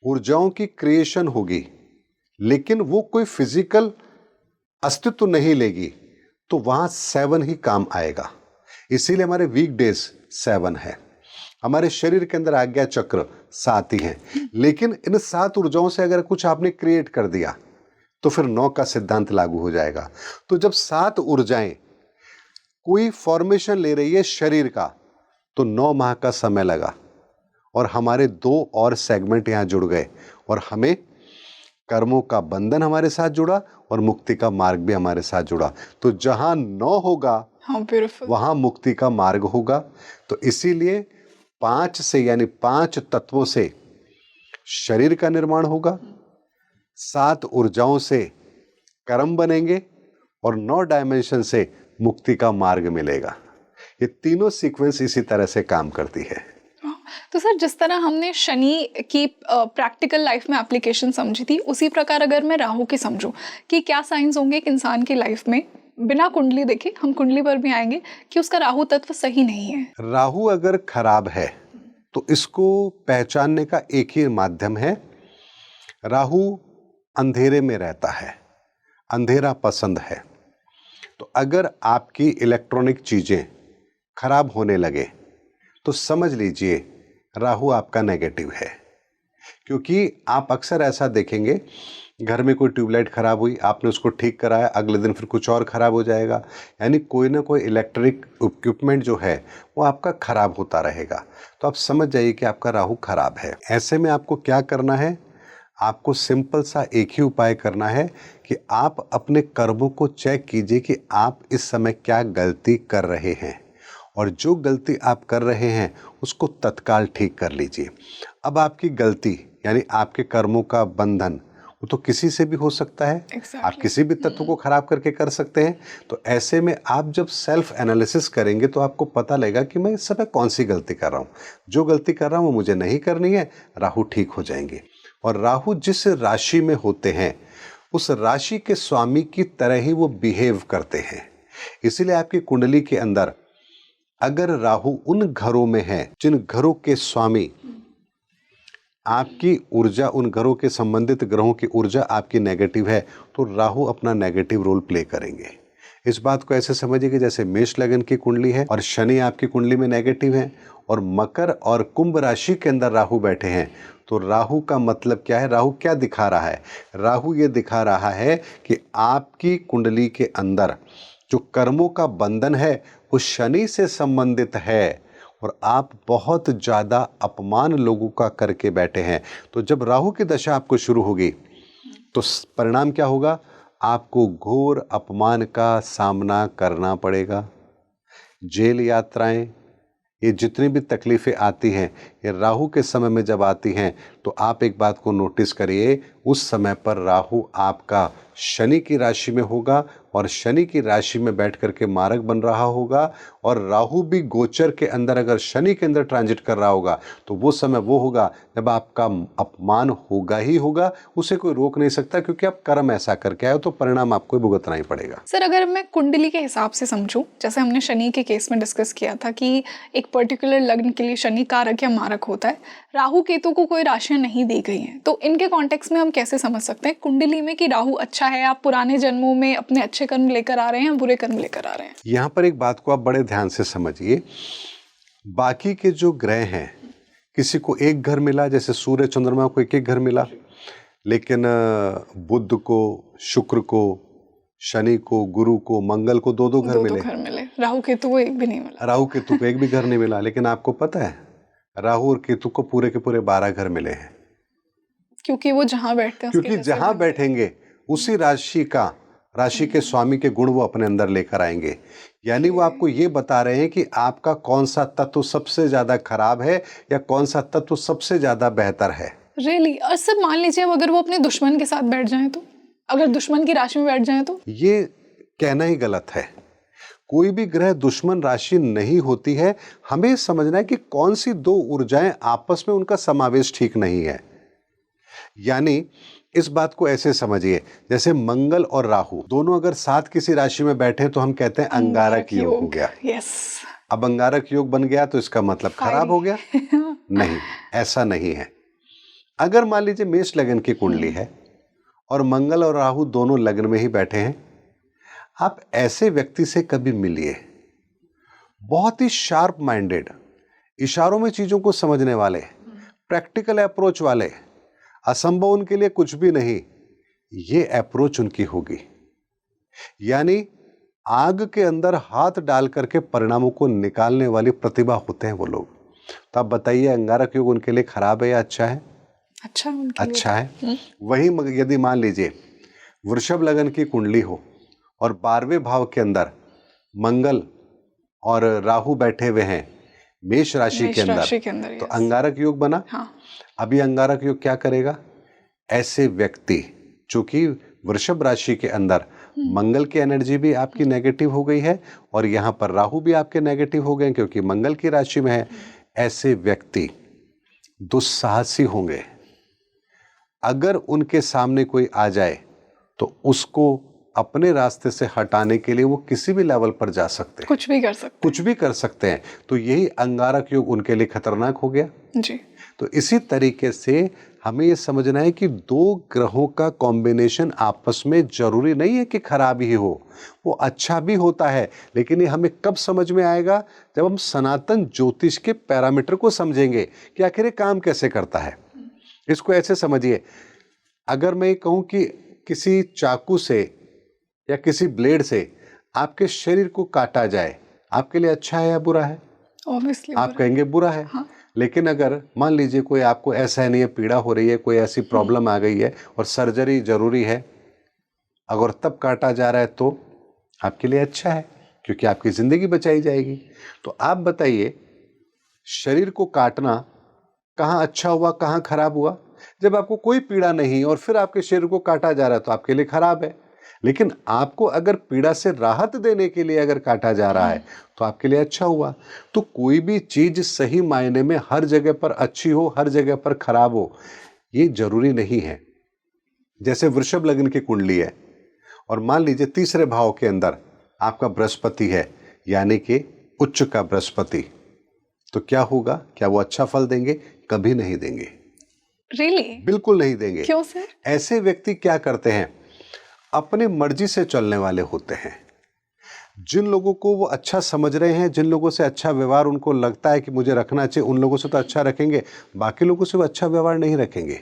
ऊर्जाओं की क्रिएशन होगी, लेकिन वो कोई फिजिकल अस्तित्व नहीं लेगी, तो वहां 7 ही काम आएगा। इसीलिए हमारे वीक डेज 7 है, हमारे शरीर के अंदर आज्ञा चक्र 7 ही है। लेकिन इन 7 ऊर्जाओं से अगर कुछ आपने क्रिएट कर दिया तो फिर 9 का सिद्धांत लागू हो जाएगा। तो जब 7 ऊर्जाएं कोई फॉर्मेशन ले रही है शरीर का, तो 9 माह का समय लगा और हमारे 2 और सेगमेंट यहां जुड़ गए और हमें कर्मों का बंधन हमारे साथ जुड़ा और मुक्ति का मार्ग भी हमारे साथ जुड़ा। तो जहां 9 होगा वहां मुक्ति का मार्ग होगा। तो इसीलिए 5 से यानी 5 तत्वों से शरीर का निर्माण होगा, 7 ऊर्जाओं से कर्म बनेंगे और 9 डायमेंशन से मुक्ति का मार्ग मिलेगा। ये तीनों सीक्वेंस इसी तरह से काम करती है। तो सर, जिस तरह हमने शनि की प्रैक्टिकल लाइफ में एप्लीकेशन समझी थी, उसी प्रकार अगर मैं राहु की समझूं कि क्या साइंस होंगे एक इंसान की लाइफ में, बिना कुंडली देखे, हम कुंडली पर भी आएंगे, कि उसका राहु तत्व सही नहीं है। राहु अगर खराब है तो इसको पहचानने का एक ही माध्यम है। राहु अंधेरे में रहता है, अंधेरा पसंद है। तो अगर आपकी इलेक्ट्रॉनिक चीजें खराब होने लगे तो समझ लीजिए राहु आपका नेगेटिव है। क्योंकि आप अक्सर ऐसा देखेंगे, घर में कोई ट्यूबलाइट खराब हुई, आपने उसको ठीक कराया, अगले दिन फिर कुछ और खराब हो जाएगा। यानी कोई ना कोई इलेक्ट्रिक इक्विपमेंट जो है वो आपका खराब होता रहेगा। तो आप समझ जाइए कि आपका राहु खराब है। ऐसे में आपको क्या करना है? आपको सिंपल सा एक ही उपाय करना है कि आप अपने कर्मों को चेक कीजिए कि आप इस समय क्या गलती कर रहे हैं, और जो गलती आप कर रहे हैं उसको तत्काल ठीक कर लीजिए। अब आपकी गलती यानी आपके कर्मों का बंधन वो तो किसी से भी हो सकता है। आप किसी भी तत्व को खराब करके कर सकते हैं। तो ऐसे में आप जब सेल्फ एनालिसिस करेंगे तो आपको पता लगेगा कि मैं इस समय कौन सी गलती कर रहा हूँ। जो गलती कर रहा हूँ वो मुझे नहीं करनी है, राहु ठीक हो जाएंगे। और राहु जिस राशि में होते हैं उस राशि के स्वामी की तरह ही वो बिहेव करते हैं। इसीलिए आपकी कुंडली के अंदर अगर राहु उन घरों में है जिन घरों के स्वामी आपकी ऊर्जा, उन घरों के संबंधित ग्रहों की ऊर्जा आपकी नेगेटिव है, तो राहु अपना नेगेटिव रोल प्ले करेंगे। इस बात को ऐसे समझिए कि जैसे मेष लगन की कुंडली है और शनि आपकी कुंडली में नेगेटिव है और मकर और कुंभ राशि के अंदर राहु बैठे हैं, तो राहु का मतलब क्या है? राहु क्या दिखा रहा है? राहु ये दिखा रहा है कि आपकी कुंडली के अंदर जो कर्मों का बंधन है वो शनि से संबंधित है और आप बहुत ज़्यादा अपमान लोगों का करके बैठे हैं। तो जब राहु की दशा आपको शुरू होगी तो परिणाम क्या होगा? आपको घोर अपमान का सामना करना पड़ेगा। जेल यात्राएं, ये जितनी भी तकलीफ़ें आती हैं ये राहु के समय में जब आती हैं, तो आप एक बात को नोटिस करिए, उस समय पर राहु आपका शनि की राशि में होगा और शनि की राशि में बैठ करके मारक बन रहा होगा। और राहु भी गोचर के अंदर अगर शनि के अंदर ट्रांजिट कर रहा होगा तो वो समय वो होगा जब आपका अपमान होगा ही होगा, उसे कोई रोक नहीं सकता, क्योंकि आप कर्म ऐसा करके आए हो तो परिणाम आपको भुगतना ही पड़ेगा। सर, अगर मैं कुंडली के हिसाब से समझूं, जैसे हमने शनि के केस में डिस्कस किया था कि एक पर्टिकुलर लग्न के लिए शनि कारक या मारक होता है, राहु केतु को कोई राशियां नहीं दी गई हैं, तो इनके कॉन्टेक्स्ट में हम कैसे समझ सकते हैं कुंडली में कि राहु अच्छा है, आप पुराने जन्मों में अपने अच्छे कर्म लेकर आ रहे हैं या बुरे कर्म लेकर आ रहे हैं? यहाँ पर एक बात को आप बड़े ध्यान से समझिए। बाकी के जो ग्रह हैं, किसी को एक घर मिला, जैसे सूर्य चंद्रमा को एक एक घर मिला, लेकिन बुध को, शुक्र को, शनि को, गुरु को, मंगल को दो घर मिले। राहु केतु को एक भी नहीं मिला। राहु केतु को एक भी घर नहीं मिला। लेकिन आपको पता है राहु और केतु को पूरे के पूरे 12 घर मिले हैं। क्योंकि वो जहां बैठते हैं, क्योंकि जहां बैठेंगे उसी राशि के स्वामी के गुण वो अपने अंदर लेकर आएंगे। यानी वो आपको ये बता रहे हैं कि आपका कौन सा तत्व सबसे ज्यादा खराब है या कौन सा तत्व सबसे ज्यादा बेहतर है। रियली? और सर, मान लीजिए अगर वो अपने दुश्मन के साथ बैठ जाएं तो, अगर दुश्मन की राशि में बैठ जाएं तो? ये कहना ही गलत है। कोई भी ग्रह दुश्मन राशि नहीं होती है। हमें समझना है कि कौन सी 2 ऊर्जाएं आपस में उनका समावेश ठीक नहीं है। यानी इस बात को ऐसे समझिए, जैसे मंगल और राहु दोनों अगर साथ किसी राशि में बैठे तो हम कहते हैं अंगारक योग हो गया। यस। अब अंगारक योग बन गया तो इसका मतलब खराब हो गया? नहीं, ऐसा नहीं है। अगर मान लीजिए मेष लगन की कुंडली है और मंगल और राहु दोनों लग्न में ही बैठे हैं, आप ऐसे व्यक्ति से कभी मिलिए, बहुत ही शार्प माइंडेड, इशारों में चीजों को समझने वाले, प्रैक्टिकल अप्रोच वाले, असंभव उनके लिए कुछ भी नहीं, ये अप्रोच उनकी होगी। यानी आग के अंदर हाथ डाल करके परिणामों को निकालने वाली प्रतिभा होते हैं वो लोग। तो आप बताइए, अंगारक योग उनके लिए खराब है या अच्छा है? अच्छा है उनके लिए। अच्छा है। वहीं यदि मान लीजिए वृषभ लगन की कुंडली हो और 12वें भाव के अंदर मंगल और राहु बैठे हुए हैं मेष राशि के अंदर, तो अंगारक योग बना। हाँ। अभी अंगारक योग क्या करेगा? ऐसे व्यक्ति, चूंकि वृषभ राशि के अंदर मंगल की एनर्जी भी आपकी नेगेटिव हो गई है और यहां पर राहु भी आपके नेगेटिव हो गए क्योंकि मंगल की राशि में है, ऐसे व्यक्ति दुस्साहसी होंगे। अगर उनके सामने कोई आ जाए तो उसको अपने रास्ते से हटाने के लिए वो किसी भी लेवल पर जा सकते हैं, कुछ भी कर सकते हैं। तो यही अंगारक योग उनके लिए खतरनाक हो गया जी। तो इसी तरीके से हमें ये समझना है कि दो ग्रहों का कॉम्बिनेशन आपस में जरूरी नहीं है कि खराब ही हो, वो अच्छा भी होता है। लेकिन ये हमें कब समझ में आएगा? जब हम सनातन ज्योतिष के पैरामीटर को समझेंगे कि आखिर ये काम कैसे करता है। इसको ऐसे समझिए, अगर मैं कहूं कि किसी चाकू से या किसी ब्लेड से आपके शरीर को काटा जाए, आपके लिए अच्छा है या बुरा है? ऑब्वियसली आप कहेंगे बुरा है। हाँ। लेकिन अगर मान लीजिए कोई आपको ऐसा नहीं है, पीड़ा हो रही है, कोई ऐसी प्रॉब्लम आ गई है और सर्जरी जरूरी है, अगर तब काटा जा रहा है तो आपके लिए अच्छा है क्योंकि आपकी जिंदगी बचाई जाएगी। तो आप बताइए, शरीर को काटना कहाँ अच्छा हुआ, कहाँ खराब हुआ? जब आपको कोई पीड़ा नहीं और फिर आपके शरीर को काटा जा रहा है तो आपके लिए खराब है। लेकिन आपको अगर पीड़ा से राहत देने के लिए अगर काटा जा रहा है तो आपके लिए अच्छा हुआ। तो कोई भी चीज सही मायने में हर जगह पर अच्छी हो, हर जगह पर खराब हो, ये जरूरी नहीं है। जैसे वृषभ लग्न की कुंडली है और मान लीजिए तीसरे भाव के अंदर आपका बृहस्पति है, यानी कि उच्च का बृहस्पति, तो क्या होगा? क्या वो अच्छा फल देंगे? कभी नहीं देंगे। रियली? बिल्कुल नहीं देंगे। क्यों सर? ऐसे व्यक्ति क्या करते हैं? अपने मर्जी से चलने वाले होते हैं। जिन लोगों को वो अच्छा समझ रहे हैं, जिन लोगों से अच्छा व्यवहार उनको लगता है कि मुझे रखना चाहिए, उन लोगों से तो अच्छा रखेंगे, बाकी लोगों से वो अच्छा व्यवहार नहीं रखेंगे।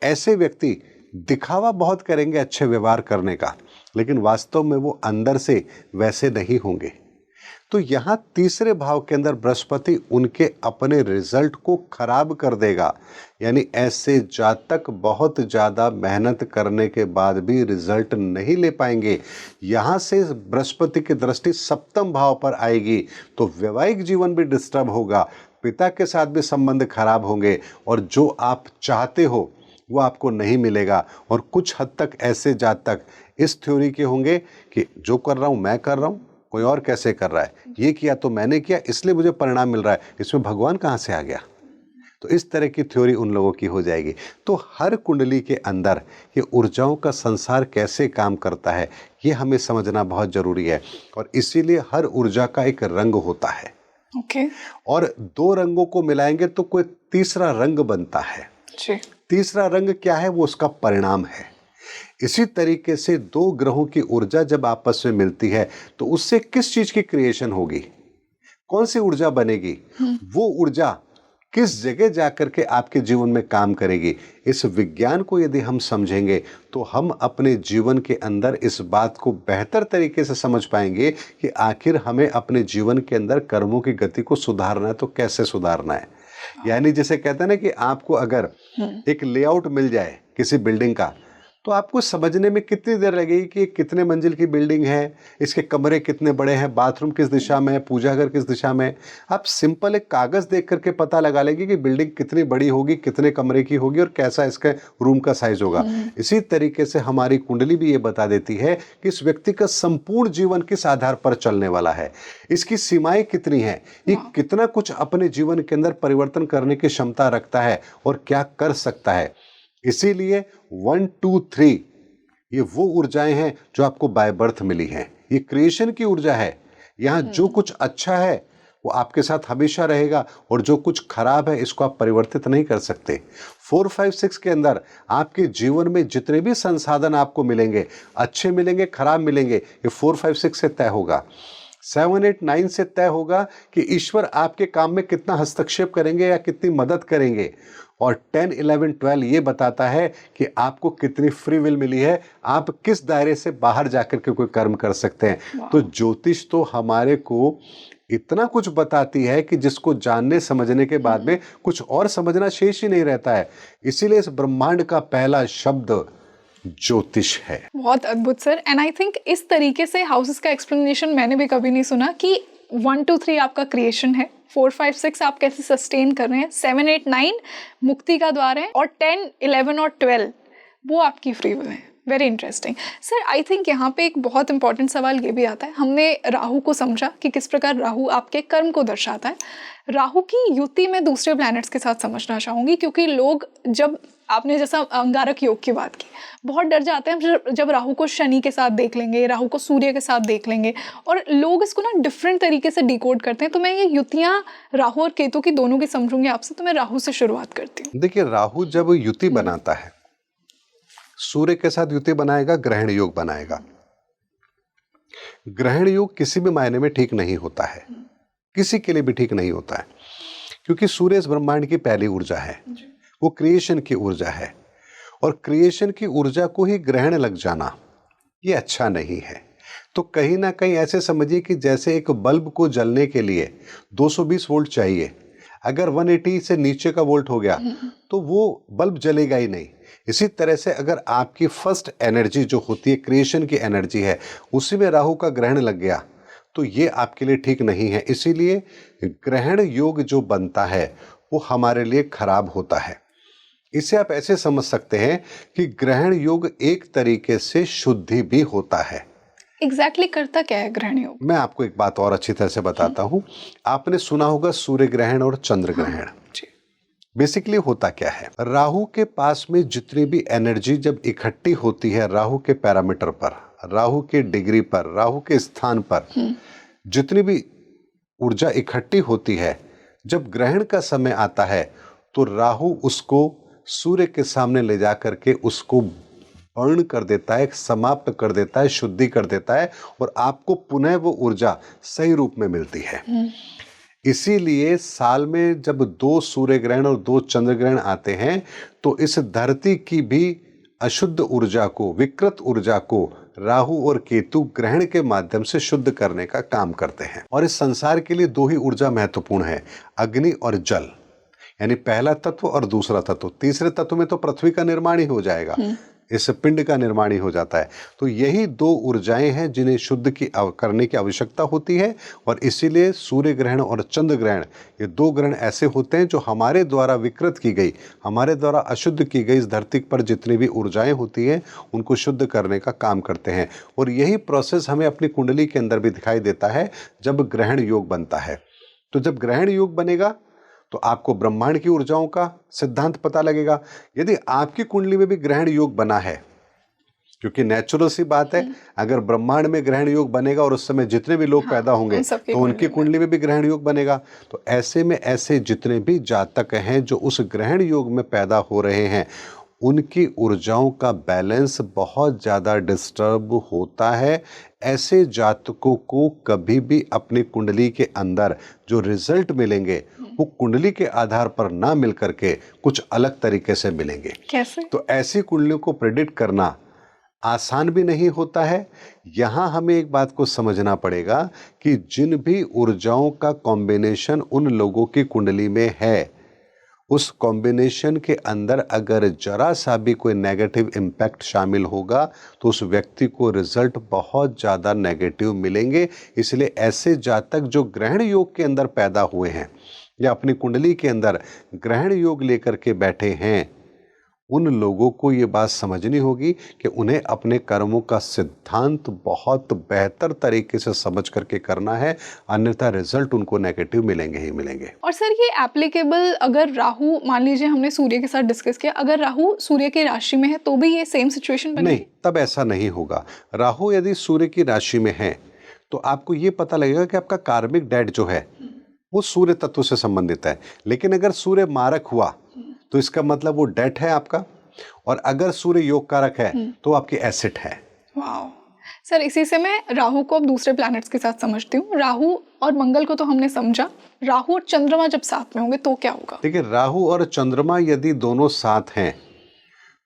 ऐसे व्यक्ति दिखावा बहुत करेंगे अच्छे व्यवहार करने का, लेकिन वास्तव में वो अंदर से वैसे नहीं होंगे। तो यहाँ तीसरे भाव के अंदर बृहस्पति उनके अपने रिजल्ट को खराब कर देगा। यानी ऐसे जातक बहुत ज़्यादा मेहनत करने के बाद भी रिजल्ट नहीं ले पाएंगे। यहाँ से बृहस्पति की दृष्टि सप्तम भाव पर आएगी तो वैवाहिक जीवन भी डिस्टर्ब होगा, पिता के साथ भी संबंध खराब होंगे और जो आप चाहते हो वो आपको नहीं मिलेगा। और कुछ हद तक ऐसे जातक इस थ्योरी के होंगे कि जो कर रहा हूँ मैं कर रहा हूँ, कोई और कैसे कर रहा है, ये किया तो मैंने किया इसलिए मुझे परिणाम मिल रहा है, इसमें भगवान कहाँ से आ गया? तो इस तरह की थ्योरी उन लोगों की हो जाएगी। तो हर कुंडली के अंदर ये ऊर्जाओं का संसार कैसे काम करता है ये हमें समझना बहुत जरूरी है और इसीलिए हर ऊर्जा का एक रंग होता है। और दो रंगों को मिलाएंगे तो कोई तीसरा रंग बनता है। तीसरा रंग क्या है? वो उसका परिणाम है। इसी तरीके से दो ग्रहों की ऊर्जा जब आपस में मिलती है तो उससे किस चीज की क्रिएशन होगी, कौन सी ऊर्जा बनेगी, वो ऊर्जा किस जगह जाकर के आपके जीवन में काम करेगी। इस विज्ञान को यदि हम समझेंगे तो हम अपने जीवन के अंदर इस बात को बेहतर तरीके से समझ पाएंगे कि आखिर हमें अपने जीवन के अंदर कर्मों की गति को सुधारना है तो कैसे सुधारना है। यानी जैसे कहते हैं ना कि आपको अगर एक लेआउट मिल जाए किसी बिल्डिंग का तो आपको समझने में कितनी देर लगेगी कि कितने मंजिल की बिल्डिंग है, इसके कमरे कितने बड़े हैं, बाथरूम किस दिशा में है, पूजा घर किस दिशा में है। आप सिंपल एक कागज देख करके पता लगा लेंगे कि बिल्डिंग कितनी बड़ी होगी, कितने कमरे की होगी और कैसा इसका रूम का साइज होगा। इसी तरीके से हमारी कुंडली भी ये बता देती है कि इस व्यक्ति का संपूर्ण जीवन किस आधार पर चलने वाला है, इसकी सीमाएं कितनी है, ये कितना कुछ अपने जीवन के अंदर परिवर्तन करने की क्षमता रखता है और क्या कर सकता है। इसीलिए 1, 2, 3 ये वो ऊर्जाएं हैं जो आपको बाय बर्थ मिली हैं। ये क्रिएशन की ऊर्जा है। यहाँ जो कुछ अच्छा है वो आपके साथ हमेशा रहेगा और जो कुछ खराब है इसको आप परिवर्तित नहीं कर सकते। 4, 5, 6 के अंदर आपके जीवन में जितने भी संसाधन आपको मिलेंगे, अच्छे मिलेंगे, खराब मिलेंगे, ये 4, 5, 6 से तय होगा। 7, 8, 9 से तय होगा कि ईश्वर आपके काम में कितना हस्तक्षेप करेंगे या कितनी मदद करेंगे। और 10, 11, 12 ये बताता है कि आपको कितनी फ्री विल मिली है, आप किस दायरे से बाहर जाकर के कोई कर्म कर सकते हैं। तो ज्योतिष तो हमारे को इतना कुछ बताती है कि जिसको जानने समझने के बाद में कुछ और समझना शेष ही नहीं रहता है। इसीलिए इस ब्रह्मांड का पहला शब्द ज्योतिष है। बहुत अद्भुत सर। एंड आई थिंक इस तरीके से हाउसेस का एक्सप्लेनेशन मैंने भी कभी नहीं सुना कि 1, 2, 3 आपका क्रिएशन है, 4, 5, 6 आप कैसे सस्टेन कर रहे हैं, 7, 8, 9 मुक्ति का द्वार है, और 10, 11 और 12 वो आपकी फ्री विल है। Very interesting sir. I think यहाँ पे एक बहुत इंपॉर्टेंट सवाल ये भी आता है। हमने राहु को समझा कि किस प्रकार राहु आपके कर्म को दर्शाता है। राहु की युति में दूसरे प्लैनेट्स के साथ समझना चाहूँगी, क्योंकि लोग, जब आपने जैसा अंगारक योग की बात की, बहुत डर जाते हैं जब राहु को शनि के साथ देख लेंगे, राहु को सूर्य के साथ देख लेंगे, और लोग इसको ना डिफरेंट तरीके से डिकोड करते हैं। तो मैं ये युतियाँ राहु और केतु की दोनों की समझूंगी आपसे। तो मैं राहु से शुरुआत करती हूँ। देखिए, राहु जब युति बनाता है, सूर्य के साथ युति बनाएगा, ग्रहण योग बनाएगा। ग्रहण योग किसी भी मायने में ठीक नहीं होता है, किसी के लिए भी ठीक नहीं होता है, क्योंकि सूर्य इस ब्रह्मांड की पहली ऊर्जा है, वो क्रिएशन की ऊर्जा है, और क्रिएशन की ऊर्जा को ही ग्रहण लग जाना ये अच्छा नहीं है। तो कहीं ना कहीं ऐसे समझिए कि जैसे एक बल्ब को जलने के लिए 220 वोल्ट चाहिए, अगर 180 से नीचे का वोल्ट हो गया तो वो बल्ब जलेगा ही नहीं। इसी तरह से अगर आपकी फर्स्ट एनर्जी जो होती है, क्रिएशन की एनर्जी है, उसी में राहु का ग्रहण लग गया तो ये आपके लिए ठीक नहीं है। इसीलिए ग्रहण योग जो बनता है वो हमारे लिए खराब होता है। इसे आप ऐसे समझ सकते हैं कि ग्रहण योग एक तरीके से शुद्धि भी होता है। एग्जैक्टली करता क्या है ग्रहण योग? मैं आपको एक बात और अच्छी तरह से बताता हूँ। आपने सुना होगा सूर्य ग्रहण और चंद्र ग्रहण। बेसिकली होता क्या है, राहु के पास में जितनी भी एनर्जी जब इकट्ठी होती है, राहु के पैरामीटर पर, राहु के डिग्री पर, राहु के स्थान पर जितनी भी ऊर्जा इकट्ठी होती है, जब ग्रहण का समय आता है तो राहु उसको सूर्य के सामने ले जाकर के उसको बर्न कर देता है, समाप्त कर देता है, शुद्धि कर देता है, और आपको पुनः वो ऊर्जा सही रूप में मिलती है। इसीलिए साल में जब 2 सूर्य ग्रहण और 2 चंद्र ग्रहण आते हैं तो इस धरती की भी अशुद्ध ऊर्जा को, विकृत ऊर्जा को राहु और केतु ग्रहण के माध्यम से शुद्ध करने का काम करते हैं। और इस संसार के लिए 2 ही ऊर्जा महत्वपूर्ण है, अग्नि और जल, यानी पहला तत्व और दूसरा तत्व। तीसरे तत्व में तो पृथ्वी का निर्माण ही हो जाएगा, इस पिंड का निर्माण ही हो जाता है। तो यही 2 ऊर्जाएं हैं जिन्हें शुद्ध करने की आवश्यकता होती है। और इसीलिए सूर्य ग्रहण और चंद्र ग्रहण, ये 2 ग्रहण ऐसे होते हैं जो हमारे द्वारा विकृत की गई, हमारे द्वारा अशुद्ध की गई इस धरती पर जितनी भी ऊर्जाएं होती हैं उनको शुद्ध करने का काम करते हैं। और यही प्रोसेस हमें अपनी कुंडली के अंदर भी दिखाई देता है जब ग्रहण योग बनता है। तो जब ग्रहण योग बनेगा तो आपको ब्रह्मांड की ऊर्जाओं का सिद्धांत पता लगेगा। यदि आपकी कुंडली में भी ग्रहण योग बना है, क्योंकि नेचुरल सी बात है, अगर ब्रह्मांड में ग्रहण योग बनेगा और उस समय जितने भी लोग पैदा होंगे तो उनकी कुंडली में भी ग्रहण योग बनेगा। तो ऐसे में ऐसे जितने भी जातक हैं जो उस ग्रहण योग में पैदा हो रहे हैं, उनकी ऊर्जाओं का बैलेंस बहुत ज़्यादा डिस्टर्ब होता है। ऐसे जातकों को कभी भी अपनी कुंडली के अंदर जो रिजल्ट मिलेंगे वो कुंडली के आधार पर ना मिल करके कुछ अलग तरीके से मिलेंगे। कैसे? तो ऐसी कुंडलियों को प्रेडिक्ट करना आसान भी नहीं होता है। यहाँ हमें एक बात को समझना पड़ेगा कि जिन भी ऊर्जाओं का कॉम्बिनेशन उन लोगों की कुंडली में है, उस कॉम्बिनेशन के अंदर अगर जरा सा भी कोई नेगेटिव इम्पैक्ट शामिल होगा तो उस व्यक्ति को रिजल्ट बहुत ज़्यादा नेगेटिव मिलेंगे। इसलिए ऐसे जातक जो ग्रहण योग के अंदर पैदा हुए हैं या अपनी कुंडली के अंदर ग्रहण योग लेकर के बैठे हैं, उन लोगों को ये बात समझनी होगी कि उन्हें अपने कर्मों का सिद्धांत बहुत बेहतर तरीके से समझ करके करना है, अन्यथा रिजल्ट उनको नेगेटिव मिलेंगे ही मिलेंगे। और सर ये एप्लीकेबल, अगर राहु, मान लीजिए हमने सूर्य के साथ डिस्कस किया, अगर राहु सूर्य की राशि में है तो भी ये सेम सिचुएशन बनेगी? नहीं, तब ऐसा नहीं होगा। राहु यदि सूर्य की राशि में है तो आपको ये पता लगेगा कि आपका कार्मिक डैड जो है वो सूर्य तत्व से संबंधित है। लेकिन अगर सूर्य मारक हुआ तो इसका मतलब वो डेट है आपका, और अगर सूर्य योग कारक है तो आपकी एसेट है। वाओ सर इसी से मैं राहु को अब दूसरे प्लैनेट्स के साथ समझती हूँ। राहु और मंगल को तो हमने समझा, राहु और चंद्रमा जब साथ में होंगे तो क्या होगा? देखिए, राहु और चंद्रमा यदि दोनों साथ हैं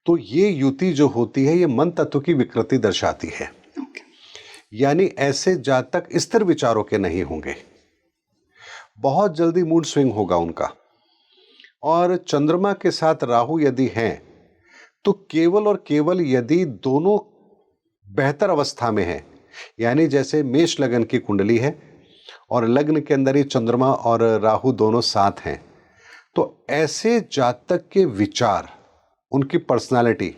तो ये युति जो होती है ये मन तत्व की विकृति दर्शाती है। यानी ऐसे जातक स्थिर विचारों के नहीं होंगे, बहुत जल्दी मूड स्विंग होगा उनका। और चंद्रमा के साथ राहु यदि हैं तो केवल और केवल यदि दोनों बेहतर अवस्था में हैं, यानी जैसे मेष लगन की कुंडली है और लग्न के अंदर ही चंद्रमा और राहु दोनों साथ हैं, तो ऐसे जातक के विचार, उनकी पर्सनालिटी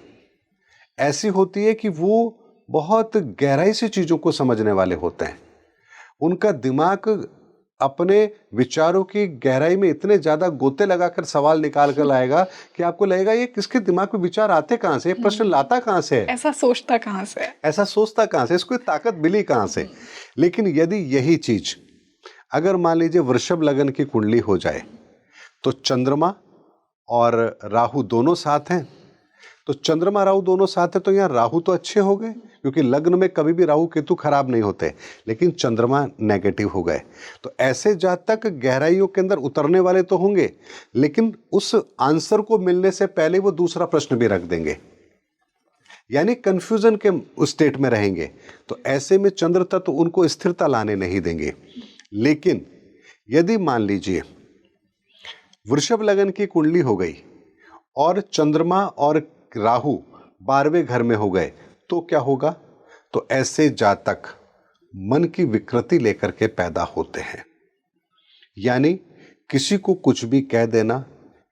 ऐसी होती है कि वो बहुत गहराई से चीज़ों को समझने वाले होते हैं। उनका दिमाग अपने विचारों की गहराई में इतने ज़्यादा गोते लगाकर सवाल निकाल कर लाएगा कि आपको लगेगा ये किसके दिमाग में विचार आते कहाँ से, ये प्रश्न लाता कहाँ से है, ऐसा सोचता कहाँ से है, ऐसा सोचता कहाँ से, इसको ताकत मिली कहाँ से। लेकिन यदि यही चीज़ अगर मान लीजिए वृषभ लगन की कुंडली हो जाए तो चंद्रमा और राहु दोनों साथ हैं, तो चंद्रमा राहु दोनों साथ है तो यहाँ राहु तो अच्छे हो गए, क्योंकि लग्न में कभी भी राहु केतु खराब नहीं होते, लेकिन चंद्रमा नेगेटिव हो गए। तो ऐसे जातक गहराइयों के अंदर उतरने वाले तो होंगे, लेकिन उस आंसर को मिलने से पहले वो दूसरा प्रश्न भी रख देंगे, यानी कंफ्यूजन के उस स्टेट में रहेंगे। तो ऐसे में चंद्र तत्व उनको स्थिरता लाने नहीं देंगे। लेकिन यदि मान लीजिए वृषभ लगन की कुंडली हो गई और चंद्रमा और राहु 12वें घर में हो गए तो क्या होगा? तो ऐसे जातक मन की विकृति लेकर के पैदा होते हैं, यानी किसी को कुछ भी कह देना,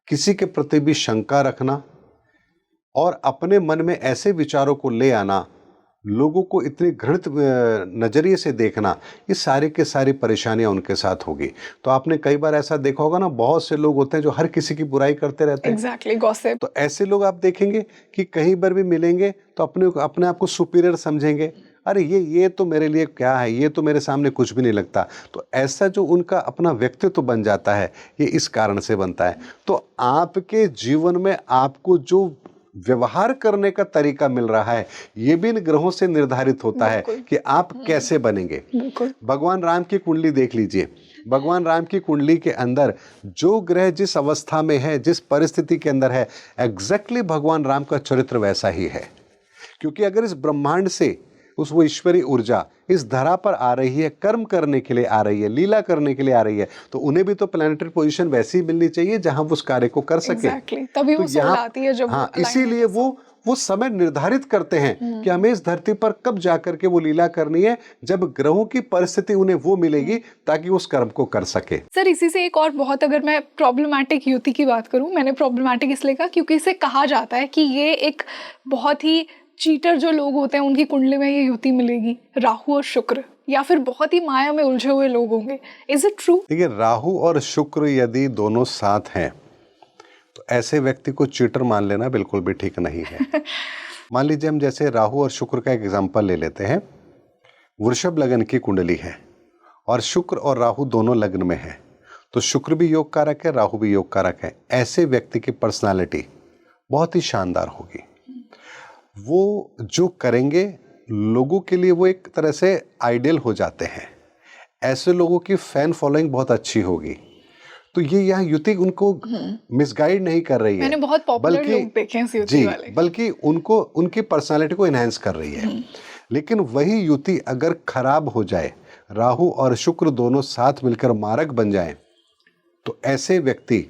किसी के प्रति भी शंका रखना और अपने मन में ऐसे विचारों को ले आना, लोगों को इतने घृणित नजरिए से देखना, ये सारी के सारी परेशानियां उनके साथ होगी। तो आपने कई बार ऐसा देखा होगा ना, बहुत से लोग होते हैं जो हर किसी की बुराई करते रहते हैं। Exactly, gossip. तो ऐसे लोग आप देखेंगे कि कहीं पर भी मिलेंगे तो अपने आप को सुपीरियर समझेंगे, अरे ये तो मेरे लिए क्या है, ये तो मेरे सामने कुछ भी नहीं लगता। तो ऐसा जो उनका अपना व्यक्तित्व बन जाता है, ये इस कारण से बनता है। तो आपके जीवन में आपको जो व्यवहार करने का तरीका मिल रहा है, ये भी इन ग्रहों से निर्धारित होता है कि आप कैसे बनेंगे। भगवान राम की कुंडली देख लीजिए, भगवान राम की कुंडली के अंदर जो ग्रह जिस अवस्था में है, जिस परिस्थिति के अंदर है, एग्जैक्टली भगवान राम का चरित्र वैसा ही है। क्योंकि अगर इस ब्रह्मांड से वो ईश्वरीय ऊर्जा इस धरा पर आ रही है, कर्म करने के लिए आ रही है, लीला करने के लिए आ रही है, तो उन्हें भी तो प्लैनेटरी पोजीशन वैसी ही मिलनी चाहिए जहां वो उस कार्य को कर सके। तभी वो सोल आती है जब हाँ, इसीलिए वो समय निर्धारित करते हैं कि हमें इस धरती पर कब जाकर के वो लीला करनी है, जब ग्रहों की परिस्थिति उन्हें वो मिलेगी ताकि उस कर्म को कर सके। सर इसी से एक और बहुत, अगर मैं प्रॉब्लमैटिक युति की बात करूं, मैंने प्रॉब्लमैटिक इसलिए कहा क्योंकि इसे कहा जाता है कि ये एक बहुत ही चीटर जो लोग होते हैं उनकी कुंडली में ये युति मिलेगी, राहु और शुक्र, या फिर बहुत ही माया में उलझे हुए लोग होंगे। Is it true? देखिए, राहु और शुक्र यदि दोनों साथ हैं तो ऐसे व्यक्ति को चीटर मान लेना बिल्कुल भी ठीक नहीं है। मान लीजिए हम जैसे राहु और शुक्र का एक एग्जांपल ले लेते हैं। वृषभ लगन की कुंडली है और शुक्र और राहु दोनों लग्न में है, तो शुक्र भी योग कारक है, राहु भी योग कारक है। ऐसे व्यक्ति की पर्सनालिटी बहुत ही शानदार होगी। वो जो करेंगे लोगों के लिए वो एक तरह से आइडियल हो जाते हैं। ऐसे लोगों की फैन फॉलोइंग बहुत अच्छी होगी। तो ये यहाँ युति उनको मिसगाइड नहीं कर रही है, मैंने बहुत पॉपुलर लोग देखे हैं इस युति वाले, बल्कि उनको उनकी पर्सनालिटी को एनहांस कर रही है। लेकिन वही युति अगर खराब हो जाए, राहु और शुक्र दोनों साथ मिलकर मारक बन जाएं, तो ऐसे व्यक्ति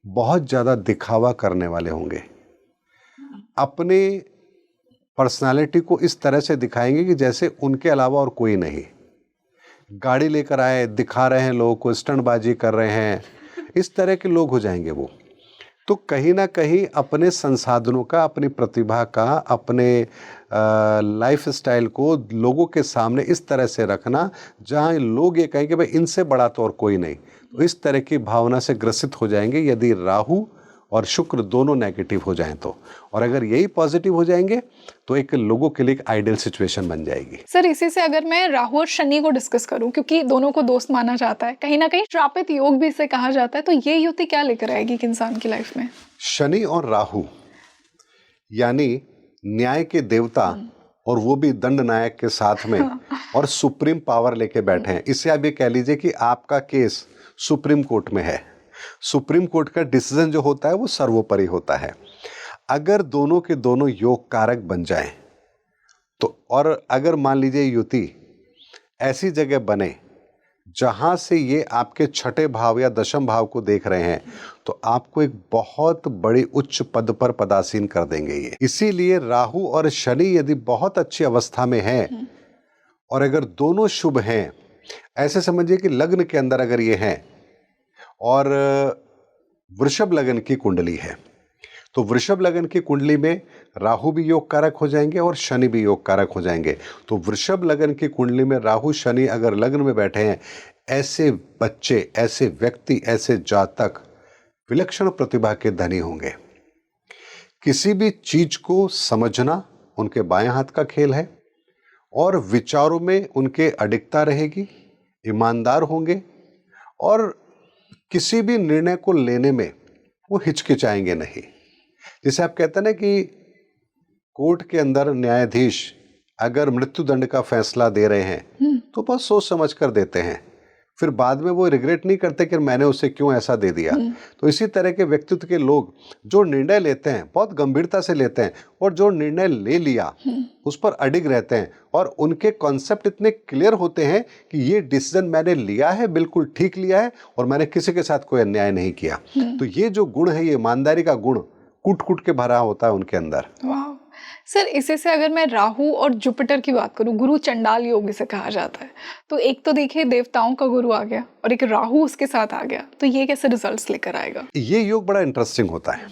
बहुत ज्यादा दिखावा करने वाले होंगे। अपने पर्सनालिटी को इस तरह से दिखाएंगे कि जैसे उनके अलावा और कोई नहीं। गाड़ी लेकर आए, दिखा रहे हैं लोगों को, स्टंटबाजी कर रहे हैं, इस तरह के लोग हो जाएंगे वो। तो कहीं ना कहीं अपने संसाधनों का, अपनी प्रतिभा का, अपने लाइफ स्टाइल को लोगों के सामने इस तरह से रखना जहां लोग ये कहें कि भाई इनसे बड़ा तो और कोई नहीं, तो इस तरह की भावना से ग्रसित हो जाएंगे यदि राहु और शुक्र दोनों नेगेटिव हो जाएं तो। और अगर यही पॉजिटिव हो जाएंगे तो एक लोगों के लिए एक आइडियल सिचुएशन बन जाएगी। सर इसी से अगर मैं राहु और शनि को डिस्कस करूं, क्योंकि दोनों को दोस्त माना जाता है, कहीं ना कहीं श्रापित योग भी इसे कहा जाता है, तो ये युति क्या लेकर आएगी एक इंसान की लाइफ में? शनि और राहु यानी न्याय के देवता और वो भी दंड नायक के साथ में, और सुप्रीम पावर लेके बैठे हैं। इससे आप ये कह लीजिए कि आपका केस सुप्रीम कोर्ट में है। सुप्रीम कोर्ट का डिसीजन जो होता है वो सर्वोपरि होता है। अगर दोनों के दोनों योग कारक बन जाएं तो, और अगर मान लीजिए युति ऐसी जगह बने जहां से ये आपके छठे भाव या दशम भाव को देख रहे हैं, तो आपको एक बहुत बड़ी उच्च पद पर पदासीन कर देंगे ये। इसीलिए राहु और शनि यदि बहुत अच्छी अवस्था में हैं और अगर दोनों शुभ हैं, ऐसे समझिए कि लग्न के अंदर अगर ये हैं और वृषभ लग्न की कुंडली है, तो वृषभ लग्न की कुंडली में राहु भी योग कारक हो जाएंगे और शनि भी योग कारक हो जाएंगे। तो वृषभ लग्न की कुंडली में राहु शनि अगर लग्न में बैठे हैं, ऐसे बच्चे, ऐसे व्यक्ति, ऐसे जातक विलक्षण प्रतिभा के धनी होंगे। किसी भी चीज को समझना उनके बाएं हाथ का खेल है और विचारों में उनके अडिगता रहेगी, ईमानदार होंगे और किसी भी निर्णय को लेने में वो हिचकिचाएंगे नहीं। जैसे आप कहते हैं ना कि कोर्ट के अंदर न्यायाधीश अगर मृत्युदंड का फैसला दे रहे हैं तो बहुत सोच समझ कर देते हैं, फिर बाद में वो रिग्रेट नहीं करते कि मैंने उसे क्यों ऐसा दे दिया। तो इसी तरह के व्यक्तित्व के लोग जो निर्णय लेते हैं बहुत गंभीरता से लेते हैं और जो निर्णय ले लिया उस पर अडिग रहते हैं और उनके कॉन्सेप्ट इतने क्लियर होते हैं कि ये डिसीजन मैंने लिया है, बिल्कुल ठीक लिया है और मैंने किसी के साथ कोई अन्याय नहीं किया। तो ये जो गुण है, ये ईमानदारी का गुण कूट कूट के भरा होता है उनके अंदर। वाह सर, इसी से अगर मैं राहु और जुपिटर की बात करूं, गुरु चंडाल योग इसे कहा जाता है, तो एक तो देखिए देवताओं का गुरु आ गया और एक राहु उसके साथ आ गया, तो ये कैसे रिजल्ट्स लेकर आएगा? ये योग बड़ा इंटरेस्टिंग होता है।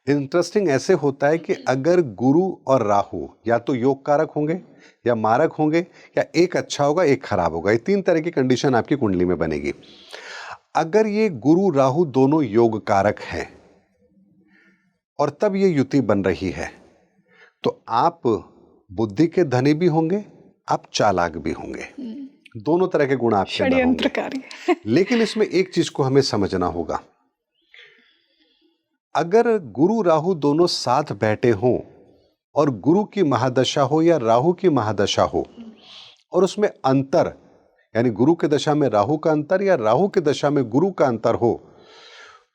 इंटरेस्टिंग ऐसे होता है कि अगर गुरु और राहु या तो योग कारक होंगे या मारक होंगे या एक अच्छा होगा एक खराब होगा, ये तीन तरह की कंडीशन आपकी कुंडली में बनेगी। अगर ये गुरु राहु दोनों योग कारक हैं और तब ये युति बन रही है, तो आप बुद्धि के धनी भी होंगे, आप चालाक भी होंगे, दोनों तरह के गुण आपके अंदर होंगे। षड्यंत्रकारी। लेकिन इसमें एक चीज को हमें समझना होगा, अगर गुरु राहु दोनों साथ बैठे हों और गुरु की महादशा हो या राहु की महादशा हो और उसमें अंतर, यानी गुरु के दशा में राहु का अंतर या राहु के दशा में गुरु का अंतर हो,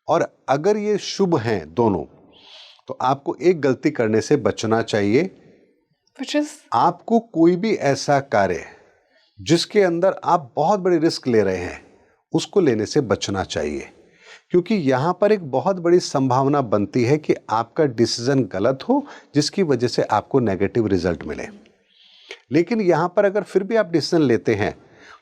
और अगर ये शुभ हैं दोनों, तो आपको एक गलती करने से बचना चाहिए। आपको कोई भी ऐसा कार्य जिसके अंदर आप बहुत बड़ी रिस्क ले रहे हैं उसको लेने से बचना चाहिए, क्योंकि यहां पर एक बहुत बड़ी संभावना बनती है कि आपका डिसीजन गलत हो जिसकी वजह से आपको नेगेटिव रिजल्ट मिले। लेकिन यहां पर अगर फिर भी आप डिसीजन लेते हैं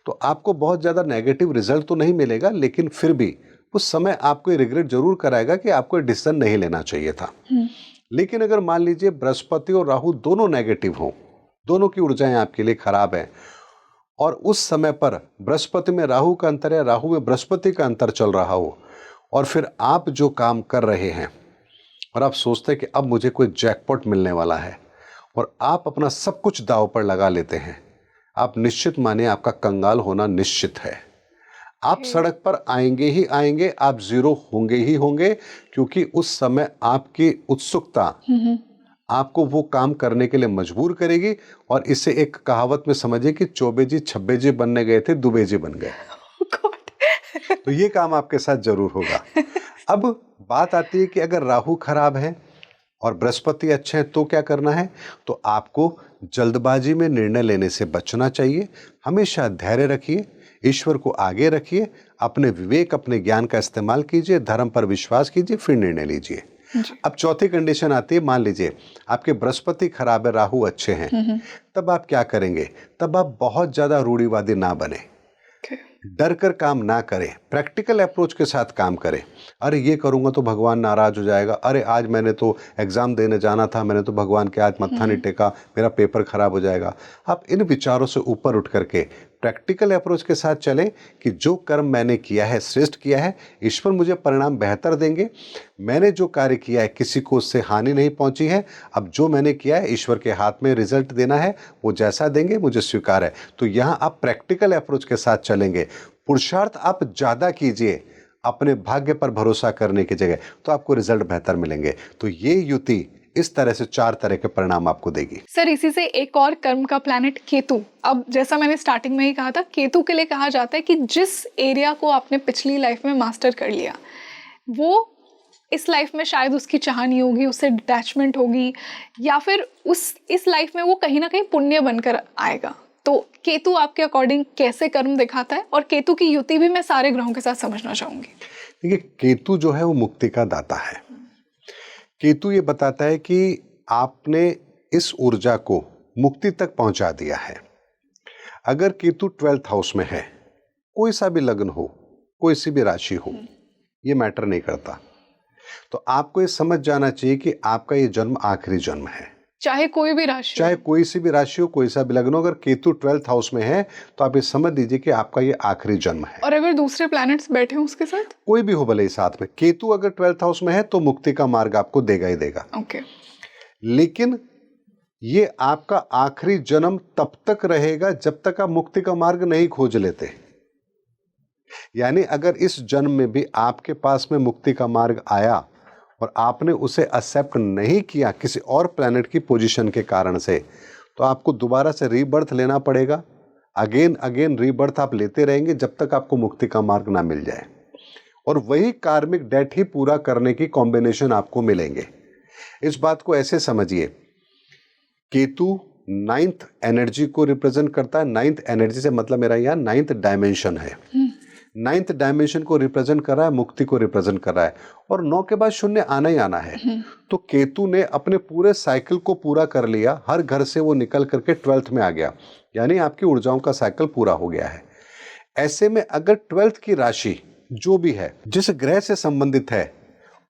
तो आपको बहुत ज्यादा नेगेटिव रिजल्ट तो नहीं मिलेगा, लेकिन फिर भी उस समय आपको रिग्रेट जरूर कराएगा कि आपको डिसीजन नहीं लेना चाहिए था। लेकिन अगर मान लीजिए बृहस्पति और राहु दोनों नेगेटिव हों, दोनों की ऊर्जाएं आपके लिए खराब हैं, और उस समय पर बृहस्पति में राहु का अंतर या राहु में बृहस्पति का अंतर चल रहा हो, और फिर आप जो काम कर रहे हैं और आप सोचते हैं कि अब मुझे कोई जैकपॉट मिलने वाला है और आप अपना सब कुछ दांव पर लगा लेते हैं, आप निश्चित मानिए आपका कंगाल होना निश्चित है। आप सड़क पर आएंगे ही आएंगे, आप जीरो होंगे ही होंगे, क्योंकि उस समय आपकी उत्सुकता आपको वो काम करने के लिए मजबूर करेगी। और इसे एक कहावत में समझिए कि चौबे जी छब्बे जी बनने गए थे, दुबे जी बन गए। तो ये काम आपके साथ जरूर होगा। अब बात आती है कि अगर राहु खराब है और बृहस्पति अच्छे हैं तो क्या करना है? तो आपको जल्दबाजी में निर्णय लेने से बचना चाहिए। हमेशा धैर्य रखिए, ईश्वर को आगे रखिए, अपने विवेक, अपने ज्ञान का इस्तेमाल कीजिए, धर्म पर विश्वास कीजिए, फिर निर्णय लीजिए। अब चौथी कंडीशन आती है, मान लीजिए आपके बृहस्पति खराब है, राहु अच्छे हैं, तब आप क्या करेंगे? तब आप बहुत ज्यादा रूढ़िवादी ना बने, डर कर काम ना करें, प्रैक्टिकल अप्रोच के साथ काम करें। अरे ये करूंगा तो भगवान नाराज हो जाएगा, अरे आज मैंने तो एग्जाम देने जाना था, मैंने तो भगवान के आज मत्था नहीं टेका, मेरा पेपर खराब हो जाएगा। आप इन विचारों से ऊपर उठ करके प्रैक्टिकल अप्रोच के साथ चलें कि जो कर्म मैंने किया है, श्रेष्ठ किया है, ईश्वर मुझे परिणाम बेहतर देंगे। मैंने जो कार्य किया है किसी को उससे हानि नहीं पहुंची है, अब जो मैंने किया है ईश्वर के हाथ में रिजल्ट देना है, वो जैसा देंगे मुझे स्वीकार है। तो यहाँ आप प्रैक्टिकल अप्रोच के साथ चलेंगे, पुरुषार्थ आप ज़्यादा कीजिए अपने भाग्य पर भरोसा करने की जगह, तो आपको रिजल्ट बेहतर मिलेंगे। तो ये युति इस तरह से 4 तरह के परिणाम आपको देगी। सर इसी से एक और कर्म का प्लैनेट केतु, अब जैसा मैंने स्टार्टिंग में ही कहा था, केतु के लिए कहा जाता है कि जिस एरिया को आपने पिछली लाइफ में मास्टर कर लिया, वो इस लाइफ में शायद उसकी चाह नहीं होगी, उससे डिटैचमेंट होगी, या फिर इस लाइफ में वो कहीं ना कहीं पुण्य बनकर आएगा। तो केतु आपके अकॉर्डिंग कैसे कर्म दिखाता है, और केतु की युति भी मैं सारे ग्रहों के साथ समझना चाहूंगी। देखिए, केतु जो है वो मुक्ति का दाता है। केतु ये बताता है कि आपने इस ऊर्जा को मुक्ति तक पहुंचा दिया है। अगर केतु 12th हाउस में है, कोई सा भी लग्न हो, कोई सी भी राशि हो, ये मैटर नहीं करता, तो आपको ये समझ जाना चाहिए कि आपका ये जन्म आखिरी जन्म है। चाहे कोई भी राशि, चाहे कोई सी भी राशि हो, कोई सा भी लग्न हो, अगर केतु 12th हाउस में है तो आप ये समझ लीजिए कि आपका ये आखिरी जन्म है। और अगर दूसरे प्लैनेट्स बैठे हों उसके साथ, कोई भी हो भले ही साथ में, केतु अगर 12th हाउस में है तो मुक्ति का मार्ग आपको देगा ही देगा। ओके। लेकिन ये आपका आखिरी जन्म तब तक रहेगा जब तक आप मुक्ति का मार्ग नहीं खोज लेते। यानी अगर इस जन्म में भी आपके पास में मुक्ति का मार्ग आया और आपने उसे एक्सेप्ट नहीं किया किसी और प्लैनेट की पोजीशन के कारण से, तो आपको दोबारा से रीबर्थ लेना पड़ेगा। अगेन अगेन रीबर्थ आप लेते रहेंगे जब तक आपको मुक्ति का मार्ग ना मिल जाए, और वही कार्मिक डेट ही पूरा करने की कॉम्बिनेशन आपको मिलेंगे। इस बात को ऐसे समझिए, केतु 9th एनर्जी को रिप्रेजेंट करता है। 9th एनर्जी से मतलब मेरा यहाँ 9th डायमेंशन है। 9th डायमेंशन को रिप्रेजेंट कर रहा है, मुक्ति को रिप्रेजेंट कर रहा है, और 9 के बाद 0 आना ही आना है। तो केतु ने अपने पूरे साइकिल को पूरा कर लिया, हर घर से वो निकल करके 12th में आ गया, यानी आपकी ऊर्जाओं का साइकिल पूरा हो गया है। ऐसे में अगर 12th की राशि जो भी है, जिस ग्रह से संबंधित है,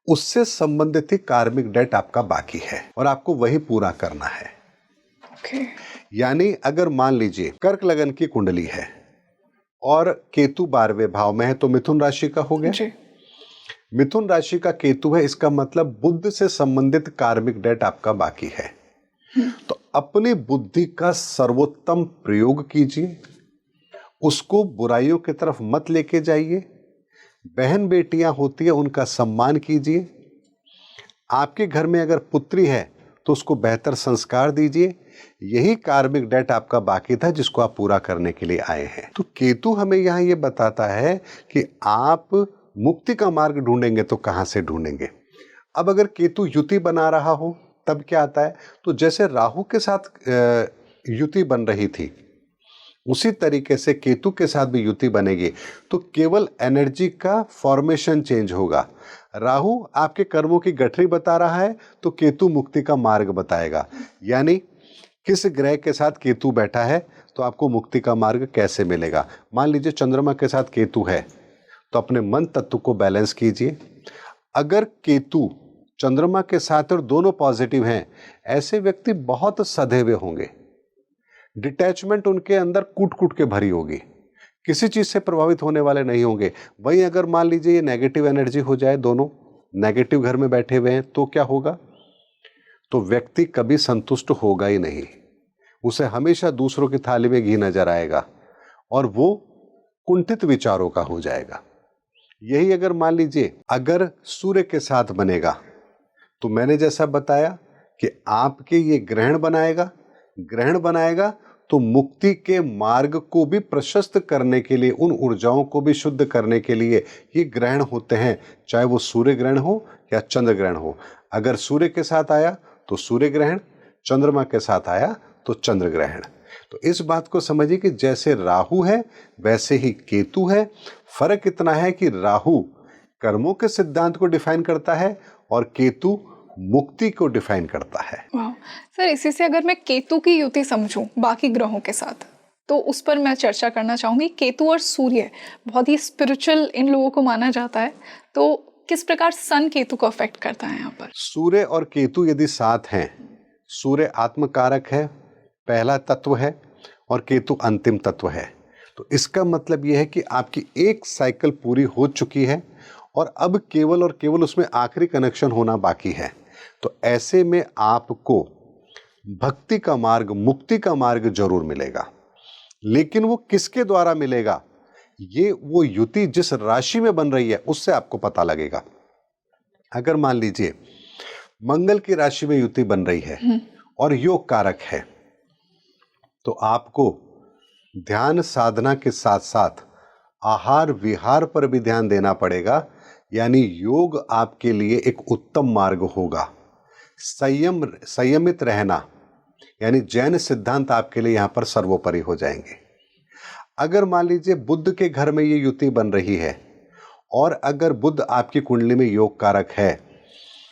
उससे संबंधित ही कार्मिक डेट आपका बाकी है और आपको वही पूरा करना है। यानी अगर मान लीजिए कर्क लगन की कुंडली है और केतु 12वें भाव में है, तो मिथुन राशि का हो गया। मिथुन राशि का केतु है, इसका मतलब बुद्ध से संबंधित कार्मिक डेट आपका बाकी है। तो अपनी बुद्धि का सर्वोत्तम प्रयोग कीजिए, उसको बुराइयों की तरफ मत लेके जाइए। बहन बेटियां होती है, उनका सम्मान कीजिए। आपके घर में अगर पुत्री है तो उसको बेहतर संस्कार दीजिए। यही कार्मिक डेट आपका बाकी था जिसको आप पूरा करने के लिए आए हैं। तो केतु हमें यहाँ ये बताता है कि आप मुक्ति का मार्ग ढूंढेंगे तो कहाँ से ढूंढेंगे। अब अगर केतु युति बना रहा हो तब क्या आता है, तो जैसे राहु के साथ युति बन रही थी, उसी तरीके से केतु के साथ भी युति बनेगी, तो केवल एनर्जी का फॉर्मेशन चेंज होगा। राहु आपके कर्मों की गठरी बता रहा है तो केतु मुक्ति का मार्ग बताएगा। यानी किस ग्रह के साथ केतु बैठा है तो आपको मुक्ति का मार्ग कैसे मिलेगा। मान लीजिए चंद्रमा के साथ केतु है तो अपने मन तत्व को बैलेंस कीजिए। अगर केतु चंद्रमा के साथ और दोनों पॉजिटिव हैं, ऐसे व्यक्ति बहुत सधे हुए होंगे, डिटैचमेंट उनके अंदर कूट कूट के भरी होगी, किसी चीज से प्रभावित होने वाले नहीं होंगे। वहीं अगर मान लीजिए ये नेगेटिव एनर्जी हो जाए, दोनों नेगेटिव घर में बैठे हुए हैं, तो क्या होगा, तो व्यक्ति कभी संतुष्ट होगा ही नहीं। उसे हमेशा दूसरों की थाली में घी नजर आएगा और वो कुंठित विचारों का हो जाएगा। यही अगर मान लीजिए अगर सूर्य के साथ बनेगा, तो मैंने जैसा बताया कि आपके ये ग्रहण बनाएगा तो मुक्ति के मार्ग को भी प्रशस्त करने के लिए, उन ऊर्जाओं को भी शुद्ध करने के लिए ये ग्रहण होते हैं, चाहे वो सूर्य ग्रहण हो या चंद्र ग्रहण हो। अगर सूर्य के साथ आया तो सूर्य ग्रहण, चंद्रमा के साथ आया तो चंद्र ग्रहण। तो इस बात को समझिए कि जैसे राहु है वैसे ही केतु है। फर्क इतना है कि राहु कर्मों के सिद्धांत को डिफाइन करता है और केतु मुक्ति को डिफाइन करता है। वाह सर, इसी से अगर मैं केतु की युति समझूं बाकी ग्रहों के साथ, तो उस पर मैं चर्चा करना चाहूंगी। केतु और सूर्य बहुत ही स्पिरिचुअल इन लोगों को माना जाता है, तो किस प्रकार सन केतु को अफेक्ट करता है यहाँ पर? सूर्य और केतु यदि साथ हैं, सूर्य आत्मकारक है, पहला तत्व है, और केतु अंतिम तत्व है, तो इसका मतलब यह है कि आपकी एक साइकिल पूरी हो चुकी है और अब केवल और केवल उसमें आखिरी कनेक्शन होना बाकी है। तो ऐसे में आपको भक्ति का मार्ग, मुक्ति का मार्ग जरूर मिलेगा, लेकिन वो किसके द्वारा मिलेगा, ये वो युति जिस राशि में बन रही है उससे आपको पता लगेगा। अगर मान लीजिए मंगल की राशि में युति बन रही है और योग कारक है, तो आपको ध्यान साधना के साथ साथ आहार विहार पर भी ध्यान देना पड़ेगा। यानी योग आपके लिए एक उत्तम मार्ग होगा। संयमित रहना यानी जैन सिद्धांत आपके लिए यहाँ पर सर्वोपरि हो जाएंगे। अगर मान लीजिए बुध के घर में ये युति बन रही है और अगर बुध आपकी कुंडली में योग कारक है,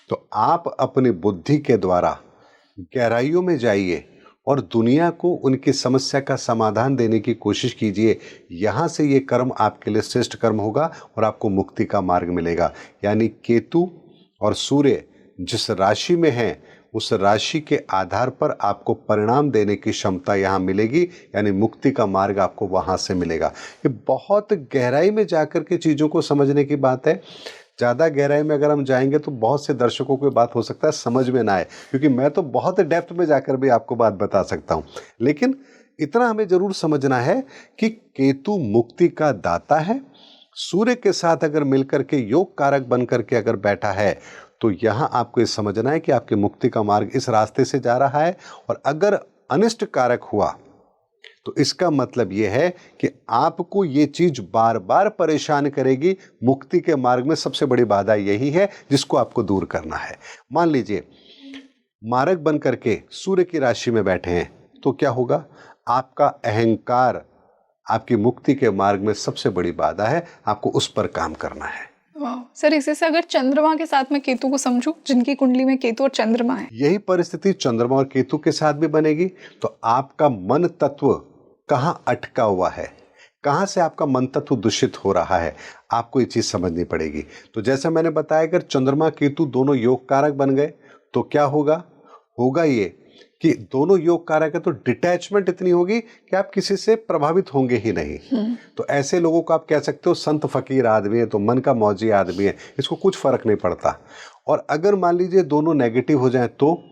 तो आप अपनी बुद्धि के द्वारा गहराइयों में जाइए और दुनिया को उनकी समस्या का समाधान देने की कोशिश कीजिए। यहाँ से ये कर्म आपके लिए श्रेष्ठ कर्म होगा और आपको मुक्ति का मार्ग मिलेगा। यानी केतु और सूर्य जिस राशि में हैं, उस राशि के आधार पर आपको परिणाम देने की क्षमता यहाँ मिलेगी, यानी मुक्ति का मार्ग आपको वहाँ से मिलेगा। ये बहुत गहराई में जाकर के चीज़ों को समझने की बात है। ज़्यादा गहराई में अगर हम जाएंगे तो बहुत से दर्शकों को बात हो सकता है समझ में ना आए, क्योंकि मैं तो बहुत डेप्थ में जाकर भी आपको बात बता सकता हूँ। लेकिन इतना हमें जरूर समझना है कि केतु मुक्ति का दाता है। सूर्य के साथ अगर मिलकर के योग कारक बन करके अगर बैठा है, तो यहाँ आपको ये समझना है कि आपकी मुक्ति का मार्ग इस रास्ते से जा रहा है। और अगर अनिष्ट कारक हुआ तो इसका मतलब यह है कि आपको ये चीज बार बार परेशान करेगी। मुक्ति के मार्ग में सबसे बड़ी बाधा यही है जिसको आपको दूर करना है। मान लीजिए मारक बन करके सूर्य की राशि में बैठे हैं, तो क्या होगा? आपका अहंकार आपकी मुक्ति के मार्ग में सबसे बड़ी बाधा है, आपको उस पर काम करना है। वाह सर, इसी से अगर चंद्रमा के साथ में केतु को समझूं, जिनकी कुंडली में केतु और चंद्रमा है, यही परिस्थिति चंद्रमा और केतु के साथ भी बनेगी। तो आपका मन तत्व कहाँ अटका हुआ है, कहाँ से आपका मन तत्व दूषित हो रहा है, आपको ये चीज समझनी पड़ेगी। तो जैसे मैंने बताया, अगर चंद्रमा केतु दोनों योग कारक बन गए तो क्या होगा? होगा ये कि दोनों योग कारक है तो डिटैचमेंट इतनी होगी कि आप किसी से प्रभावित होंगे ही नहीं। तो ऐसे लोगों को आप कह सकते हो संत फकीर आदमी है, तो मन का मौजी आदमी है, इसको कुछ फर्क नहीं पड़ता। और अगर मान लीजिए दोनों नेगेटिव हो जाएं, तो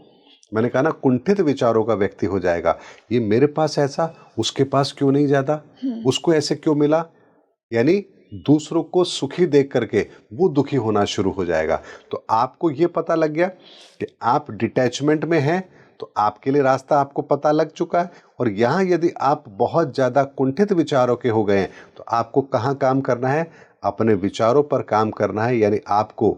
मैंने कहा ना, कुंठित विचारों का व्यक्ति हो जाएगा। ये मेरे पास ऐसा, उसके पास क्यों नहीं ज्यादा, उसको ऐसे क्यों मिला, यानी दूसरों को सुखी देख करके वो दुखी होना शुरू हो जाएगा। तो आपको ये पता लग गया कि आप डिटैचमेंट में हैं, तो आपके लिए रास्ता आपको पता लग चुका है। और यहाँ यदि आप बहुत ज़्यादा कुंठित विचारों के हो गए हैं, तो आपको कहाँ काम करना है? अपने विचारों पर काम करना है, यानी आपको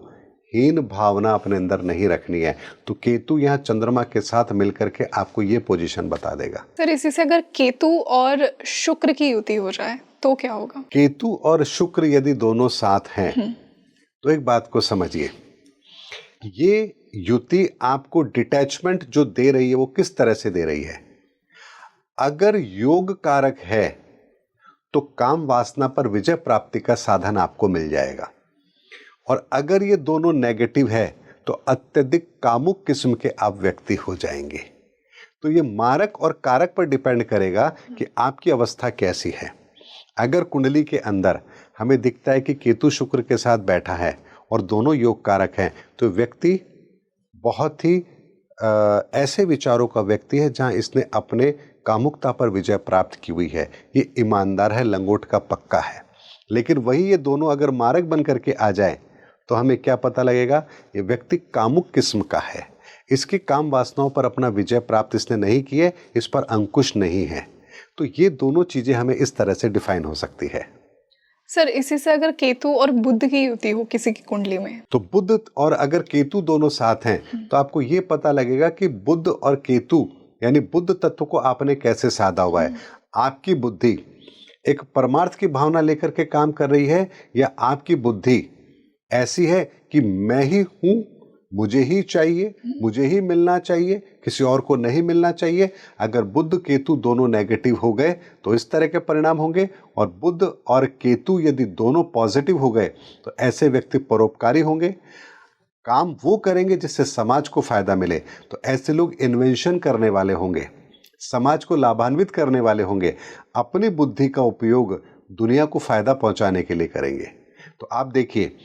हीन भावना अपने अंदर नहीं रखनी है। तो केतु यहाँ चंद्रमा के साथ मिलकर के आपको ये पोजीशन बता देगा। सर इसी से अगर केतु और शुक्र की युति हो जाए तो क्या होगा? केतु और शुक्र यदि दोनों साथ हैं, तो एक बात को समझिए, ये युति आपको डिटैचमेंट जो दे रही है वो किस तरह से दे रही है? अगर योग कारक है तो काम वासना पर विजय प्राप्ति का साधन आपको मिल जाएगा। और अगर ये दोनों नेगेटिव है तो अत्यधिक कामुक किस्म के आप व्यक्ति हो जाएंगे। तो ये मारक और कारक पर डिपेंड करेगा कि आपकी अवस्था कैसी है। अगर कुंडली के अंदर हमें दिखता है कि केतु शुक्र के साथ बैठा है और दोनों योग कारक हैं, तो व्यक्ति बहुत ही ऐसे विचारों का व्यक्ति है जहां इसने अपने कामुकता पर विजय प्राप्त की हुई है। ये ईमानदार है, लंगोट का पक्का है। लेकिन वही ये दोनों अगर मारक बन करके आ जाए तो हमें क्या पता लगेगा? ये व्यक्ति कामुक किस्म का है, इसकी काम वासनाओं पर अपना विजय प्राप्त इसने नहीं की है, इस पर अंकुश नहीं है। तो ये दोनों चीजें हमें इस तरह से डिफाइन हो सकती है। सर इसी से अगर केतु और बुध की युति हो किसी की कुंडली में, तो बुध और अगर केतु दोनों साथ हैं, तो आपको ये पता लगेगा कि बुध और केतु यानी बुध तत्व को आपने कैसे साधा हुआ है। आपकी बुद्धि एक परमार्थ की भावना लेकर के काम कर रही है, या आपकी बुद्धि ऐसी है कि मैं ही हूं, मुझे ही चाहिए, मुझे ही मिलना चाहिए, किसी और को नहीं मिलना चाहिए। अगर बुध केतु दोनों नेगेटिव हो गए तो इस तरह के परिणाम होंगे। और बुध और केतु यदि दोनों पॉजिटिव हो गए तो ऐसे व्यक्ति परोपकारी होंगे, काम वो करेंगे जिससे समाज को फायदा मिले। तो ऐसे लोग इन्वेंशन करने वाले होंगे, समाज को लाभान्वित करने वाले होंगे, अपनी बुद्धि का उपयोग दुनिया को फायदा पहुंचाने के लिए करेंगे। तो आप देखिए,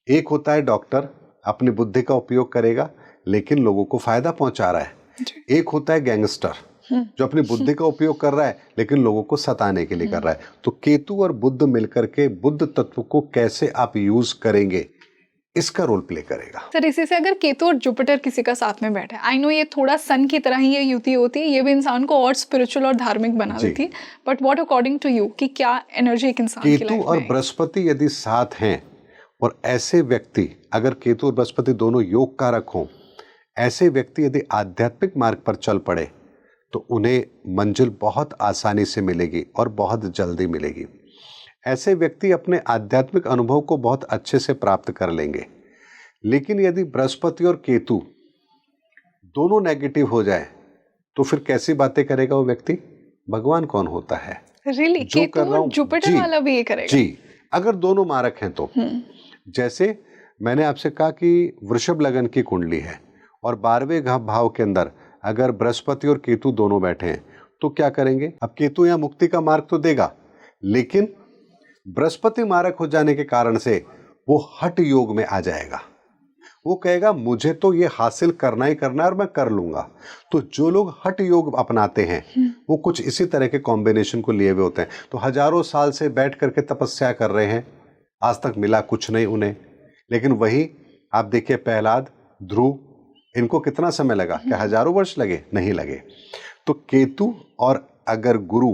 एक होता है डॉक्टर, अपनी बुद्धि का उपयोग करेगा लेकिन लोगों को फायदा पहुंचा रहा है। एक होता है गैंगस्टर जो अपनी बुद्धि का उपयोग कर रहा है लेकिन लोगों को सताने के लिए कर रहा है। तो केतु और बुध मिलकर के बुध तत्व को कैसे आप यूज करेंगे, इसका रोल प्ले करेगा। सर इसी से अगर केतु और जुपिटर किसी का साथ में बैठे, आई नो ये थोड़ा सन की तरह ही ये युति होती है, ये भी इंसान को और स्पिरिचुअल और धार्मिक बना देती है, but what according to you कि क्या एनर्जी एक इंसान की लाइफ में केतु और बृहस्पति यदि साथ हैं और ऐसे व्यक्ति, अगर केतु और बृहस्पति दोनों योग कारक हों, ऐसे व्यक्ति यदि आध्यात्मिक मार्ग पर चल पड़े तो उन्हें मंजिल बहुत आसानी से मिलेगी और बहुत जल्दी मिलेगी। ऐसे व्यक्ति अपने आध्यात्मिक अनुभव को बहुत अच्छे से प्राप्त कर लेंगे। लेकिन यदि बृहस्पति और केतु दोनों नेगेटिव हो जाए तो फिर कैसी बातें करेगा वो व्यक्ति? भगवान कौन होता है? रियली केतु और जुपिटर वाला भी ये करेगा? जी, अगर दोनों मारक हैं तो। जैसे मैंने आपसे कहा कि वृषभ लगन की कुंडली है और 12वें भाव के अंदर अगर बृहस्पति और केतु दोनों बैठे हैं तो क्या करेंगे? अब केतु यहाँ मुक्ति का मार्ग तो देगा, लेकिन बृहस्पति मारक हो जाने के कारण से वो हठ योग में आ जाएगा। वो कहेगा मुझे तो ये हासिल करना ही करना है और मैं कर लूंगा। तो जो लोग हठ योग अपनाते हैं वो कुछ इसी तरह के कॉम्बिनेशन को लिए हुए होते हैं। तो हजारों साल से बैठ करके तपस्या कर रहे हैं, आज तक मिला कुछ नहीं उन्हें। लेकिन वही आप देखिए प्रहलाद, ध्रुव, इनको कितना समय लगा? क्या हजारों वर्ष लगे? नहीं लगे। तो केतु और अगर गुरु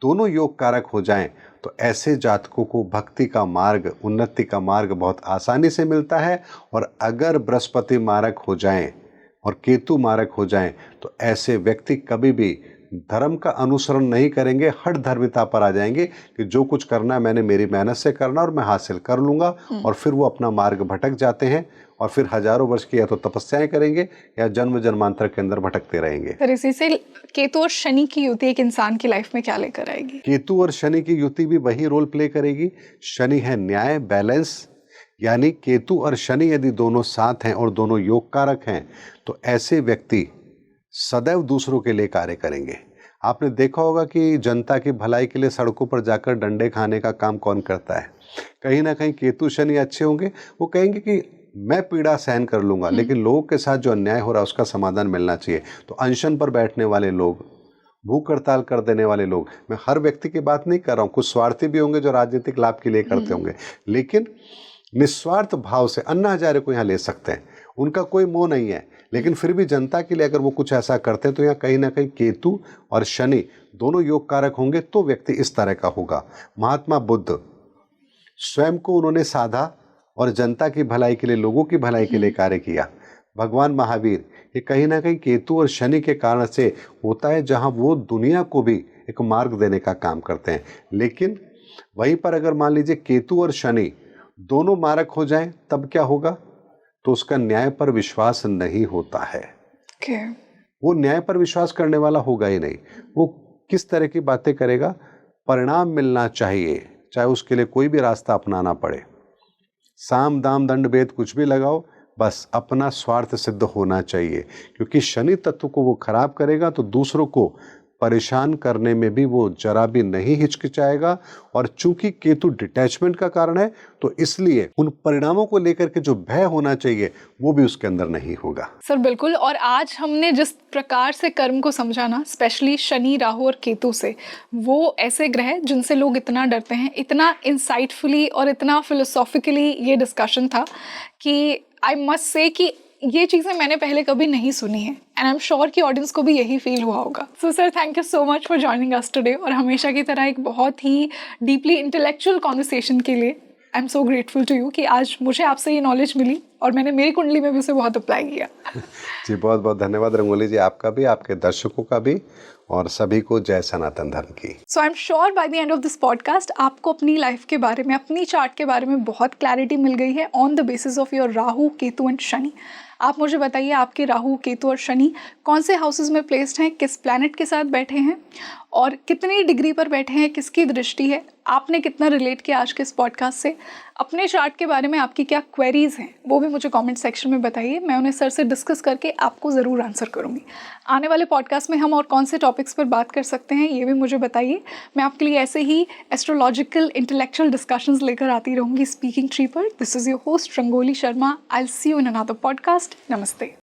दोनों योग कारक हो जाएं तो ऐसे जातकों को भक्ति का मार्ग, उन्नति का मार्ग बहुत आसानी से मिलता है। और अगर बृहस्पति मारक हो जाएं और केतु मारक हो जाएं तो ऐसे व्यक्ति कभी भी धर्म का अनुसरण नहीं करेंगे, हठ धर्मिता पर आ जाएंगे कि जो कुछ करना है मैंने मेरी मेहनत से करना और मैं हासिल कर लूंगा। और फिर वो अपना मार्ग भटक जाते हैं और फिर हजारों वर्ष की या तो तपस्याएं करेंगे या जन्म जन्मांतर के अंदर भटकते रहेंगे। फिर इसी से केतु और शनि की युति एक इंसान की लाइफ में क्या लेकर आएगी? केतु और शनि की युति भी वही रोल प्ले करेगी। शनि है न्याय, बैलेंस, यानी केतु और शनि यदि दोनों साथ हैं और दोनों योग कारक हैं तो ऐसे व्यक्ति सदैव दूसरों के लिए कार्य करेंगे। आपने देखा होगा कि जनता की भलाई के लिए सड़कों पर जाकर डंडे खाने का काम कौन करता है? कहीं ना कहीं केतु शनि अच्छे होंगे, वो कहेंगे कि मैं पीड़ा सहन कर लूंगा, लेकिन लोगों के साथ जो अन्याय हो रहा है उसका समाधान मिलना चाहिए। तो अनशन पर बैठने वाले लोग, भूख हड़ताल कर देने वाले लोग, मैं हर व्यक्ति की बात नहीं कर रहा हूँ, कुछ स्वार्थी भी होंगे जो राजनीतिक लाभ के लिए करते होंगे, लेकिन निस्वार्थ भाव से अन्ना हजारे को यहाँ ले सकते हैं, उनका कोई मोह नहीं है। लेकिन फिर भी जनता के लिए अगर वो कुछ ऐसा करते हैं तो यहाँ कहीं ना कहीं केतु और शनि दोनों योग कारक होंगे तो व्यक्ति इस तरह का होगा। महात्मा बुद्ध स्वयं को उन्होंने साधा और जनता की भलाई के लिए, लोगों की भलाई के लिए कार्य किया। भगवान महावीर, ये कहीं ना कहीं केतु और शनि के कारण से होता है, जहाँ वो दुनिया को भी एक मार्ग देने का काम करते हैं। लेकिन वहीं पर अगर मान लीजिए केतु और शनि दोनों मारक हो जाएं तब क्या होगा? तो उसका न्याय पर विश्वास नहीं होता है। वो न्याय पर विश्वास करने वाला होगा ही नहीं। वो किस तरह की बातें करेगा? परिणाम मिलना चाहिए, चाहे उसके लिए कोई भी रास्ता अपनाना पड़े। साम दाम दंड भेद कुछ भी लगाओ, बस अपना स्वार्थ सिद्ध होना चाहिए। क्योंकि शनि तत्व को वो खराब करेगा तो दूसरों को परेशान करने में भी वो जरा भी नहीं हिचकिचाएगा। और चूंकि केतु डिटैचमेंट का कारण है तो इसलिए उन परिणामों को लेकर के जो भय होना चाहिए वो भी उसके अंदर नहीं होगा। सर बिल्कुल। और आज हमने जिस प्रकार से कर्म को समझा ना, स्पेशली शनि, राहु और केतु से, वो ऐसे ग्रह जिनसे लोग इतना डरते हैं, इतना इंसाइटफुली और इतना फिलोसॉफिकली ये डिस्कशन था कि आई मस्ट से कि ये चीज़ें मैंने पहले कभी नहीं सुनी है एंड आई एम श्योर कि ऑडियंस को भी यही फील हुआ होगा। So sir, thank you so much for joining us today, और हमेशा की तरह एक बहुत ही डीपली इंटेलेक्चुअल कॉन्वर्सेशन के लिए I am so grateful to you कि आज मुझे आपसे ये नॉलेज मिली और मैंने मेरी कुंडली में भी उसे बहुत अप्लाई किया। जी बहुत बहुत धन्यवाद रंगोली जी, आपका भी, आपके दर्शकों का भी, और सभी को जय सनातन धर्म की। So I am sure by the end of this podcast आपको अपनी लाइफ के बारे में, अपनी चार्ट के बारे में बहुत क्लैरिटी मिल गई है on the basis of your Rahu, Ketu and Shani. आप मुझे बताइए आपके राहु, केतु और शनि कौन से हाउसेस में प्लेस्ड हैं, किस प्लैनेट के साथ बैठे हैं और कितनी डिग्री पर बैठे हैं, किसकी दृष्टि है, आपने कितना रिलेट किया आज के इस पॉडकास्ट से। अपने चार्ट के बारे में आपकी क्या क्वेरीज हैं वो भी मुझे कमेंट सेक्शन में बताइए, मैं उन्हें सर से डिस्कस करके आपको ज़रूर आंसर करूँगी। आने वाले पॉडकास्ट में हम और कौन से टॉपिक्स पर बात कर सकते हैं ये भी मुझे बताइए। मैं आपके लिए ऐसे ही एस्ट्रोलॉजिकल इंटेलेक्चुअल डिस्कशंस लेकर आती रहूँगी स्पीकिंग ट्री पर। This is your host rangoli Sharma. I will see you in another podcast. नमस्ते।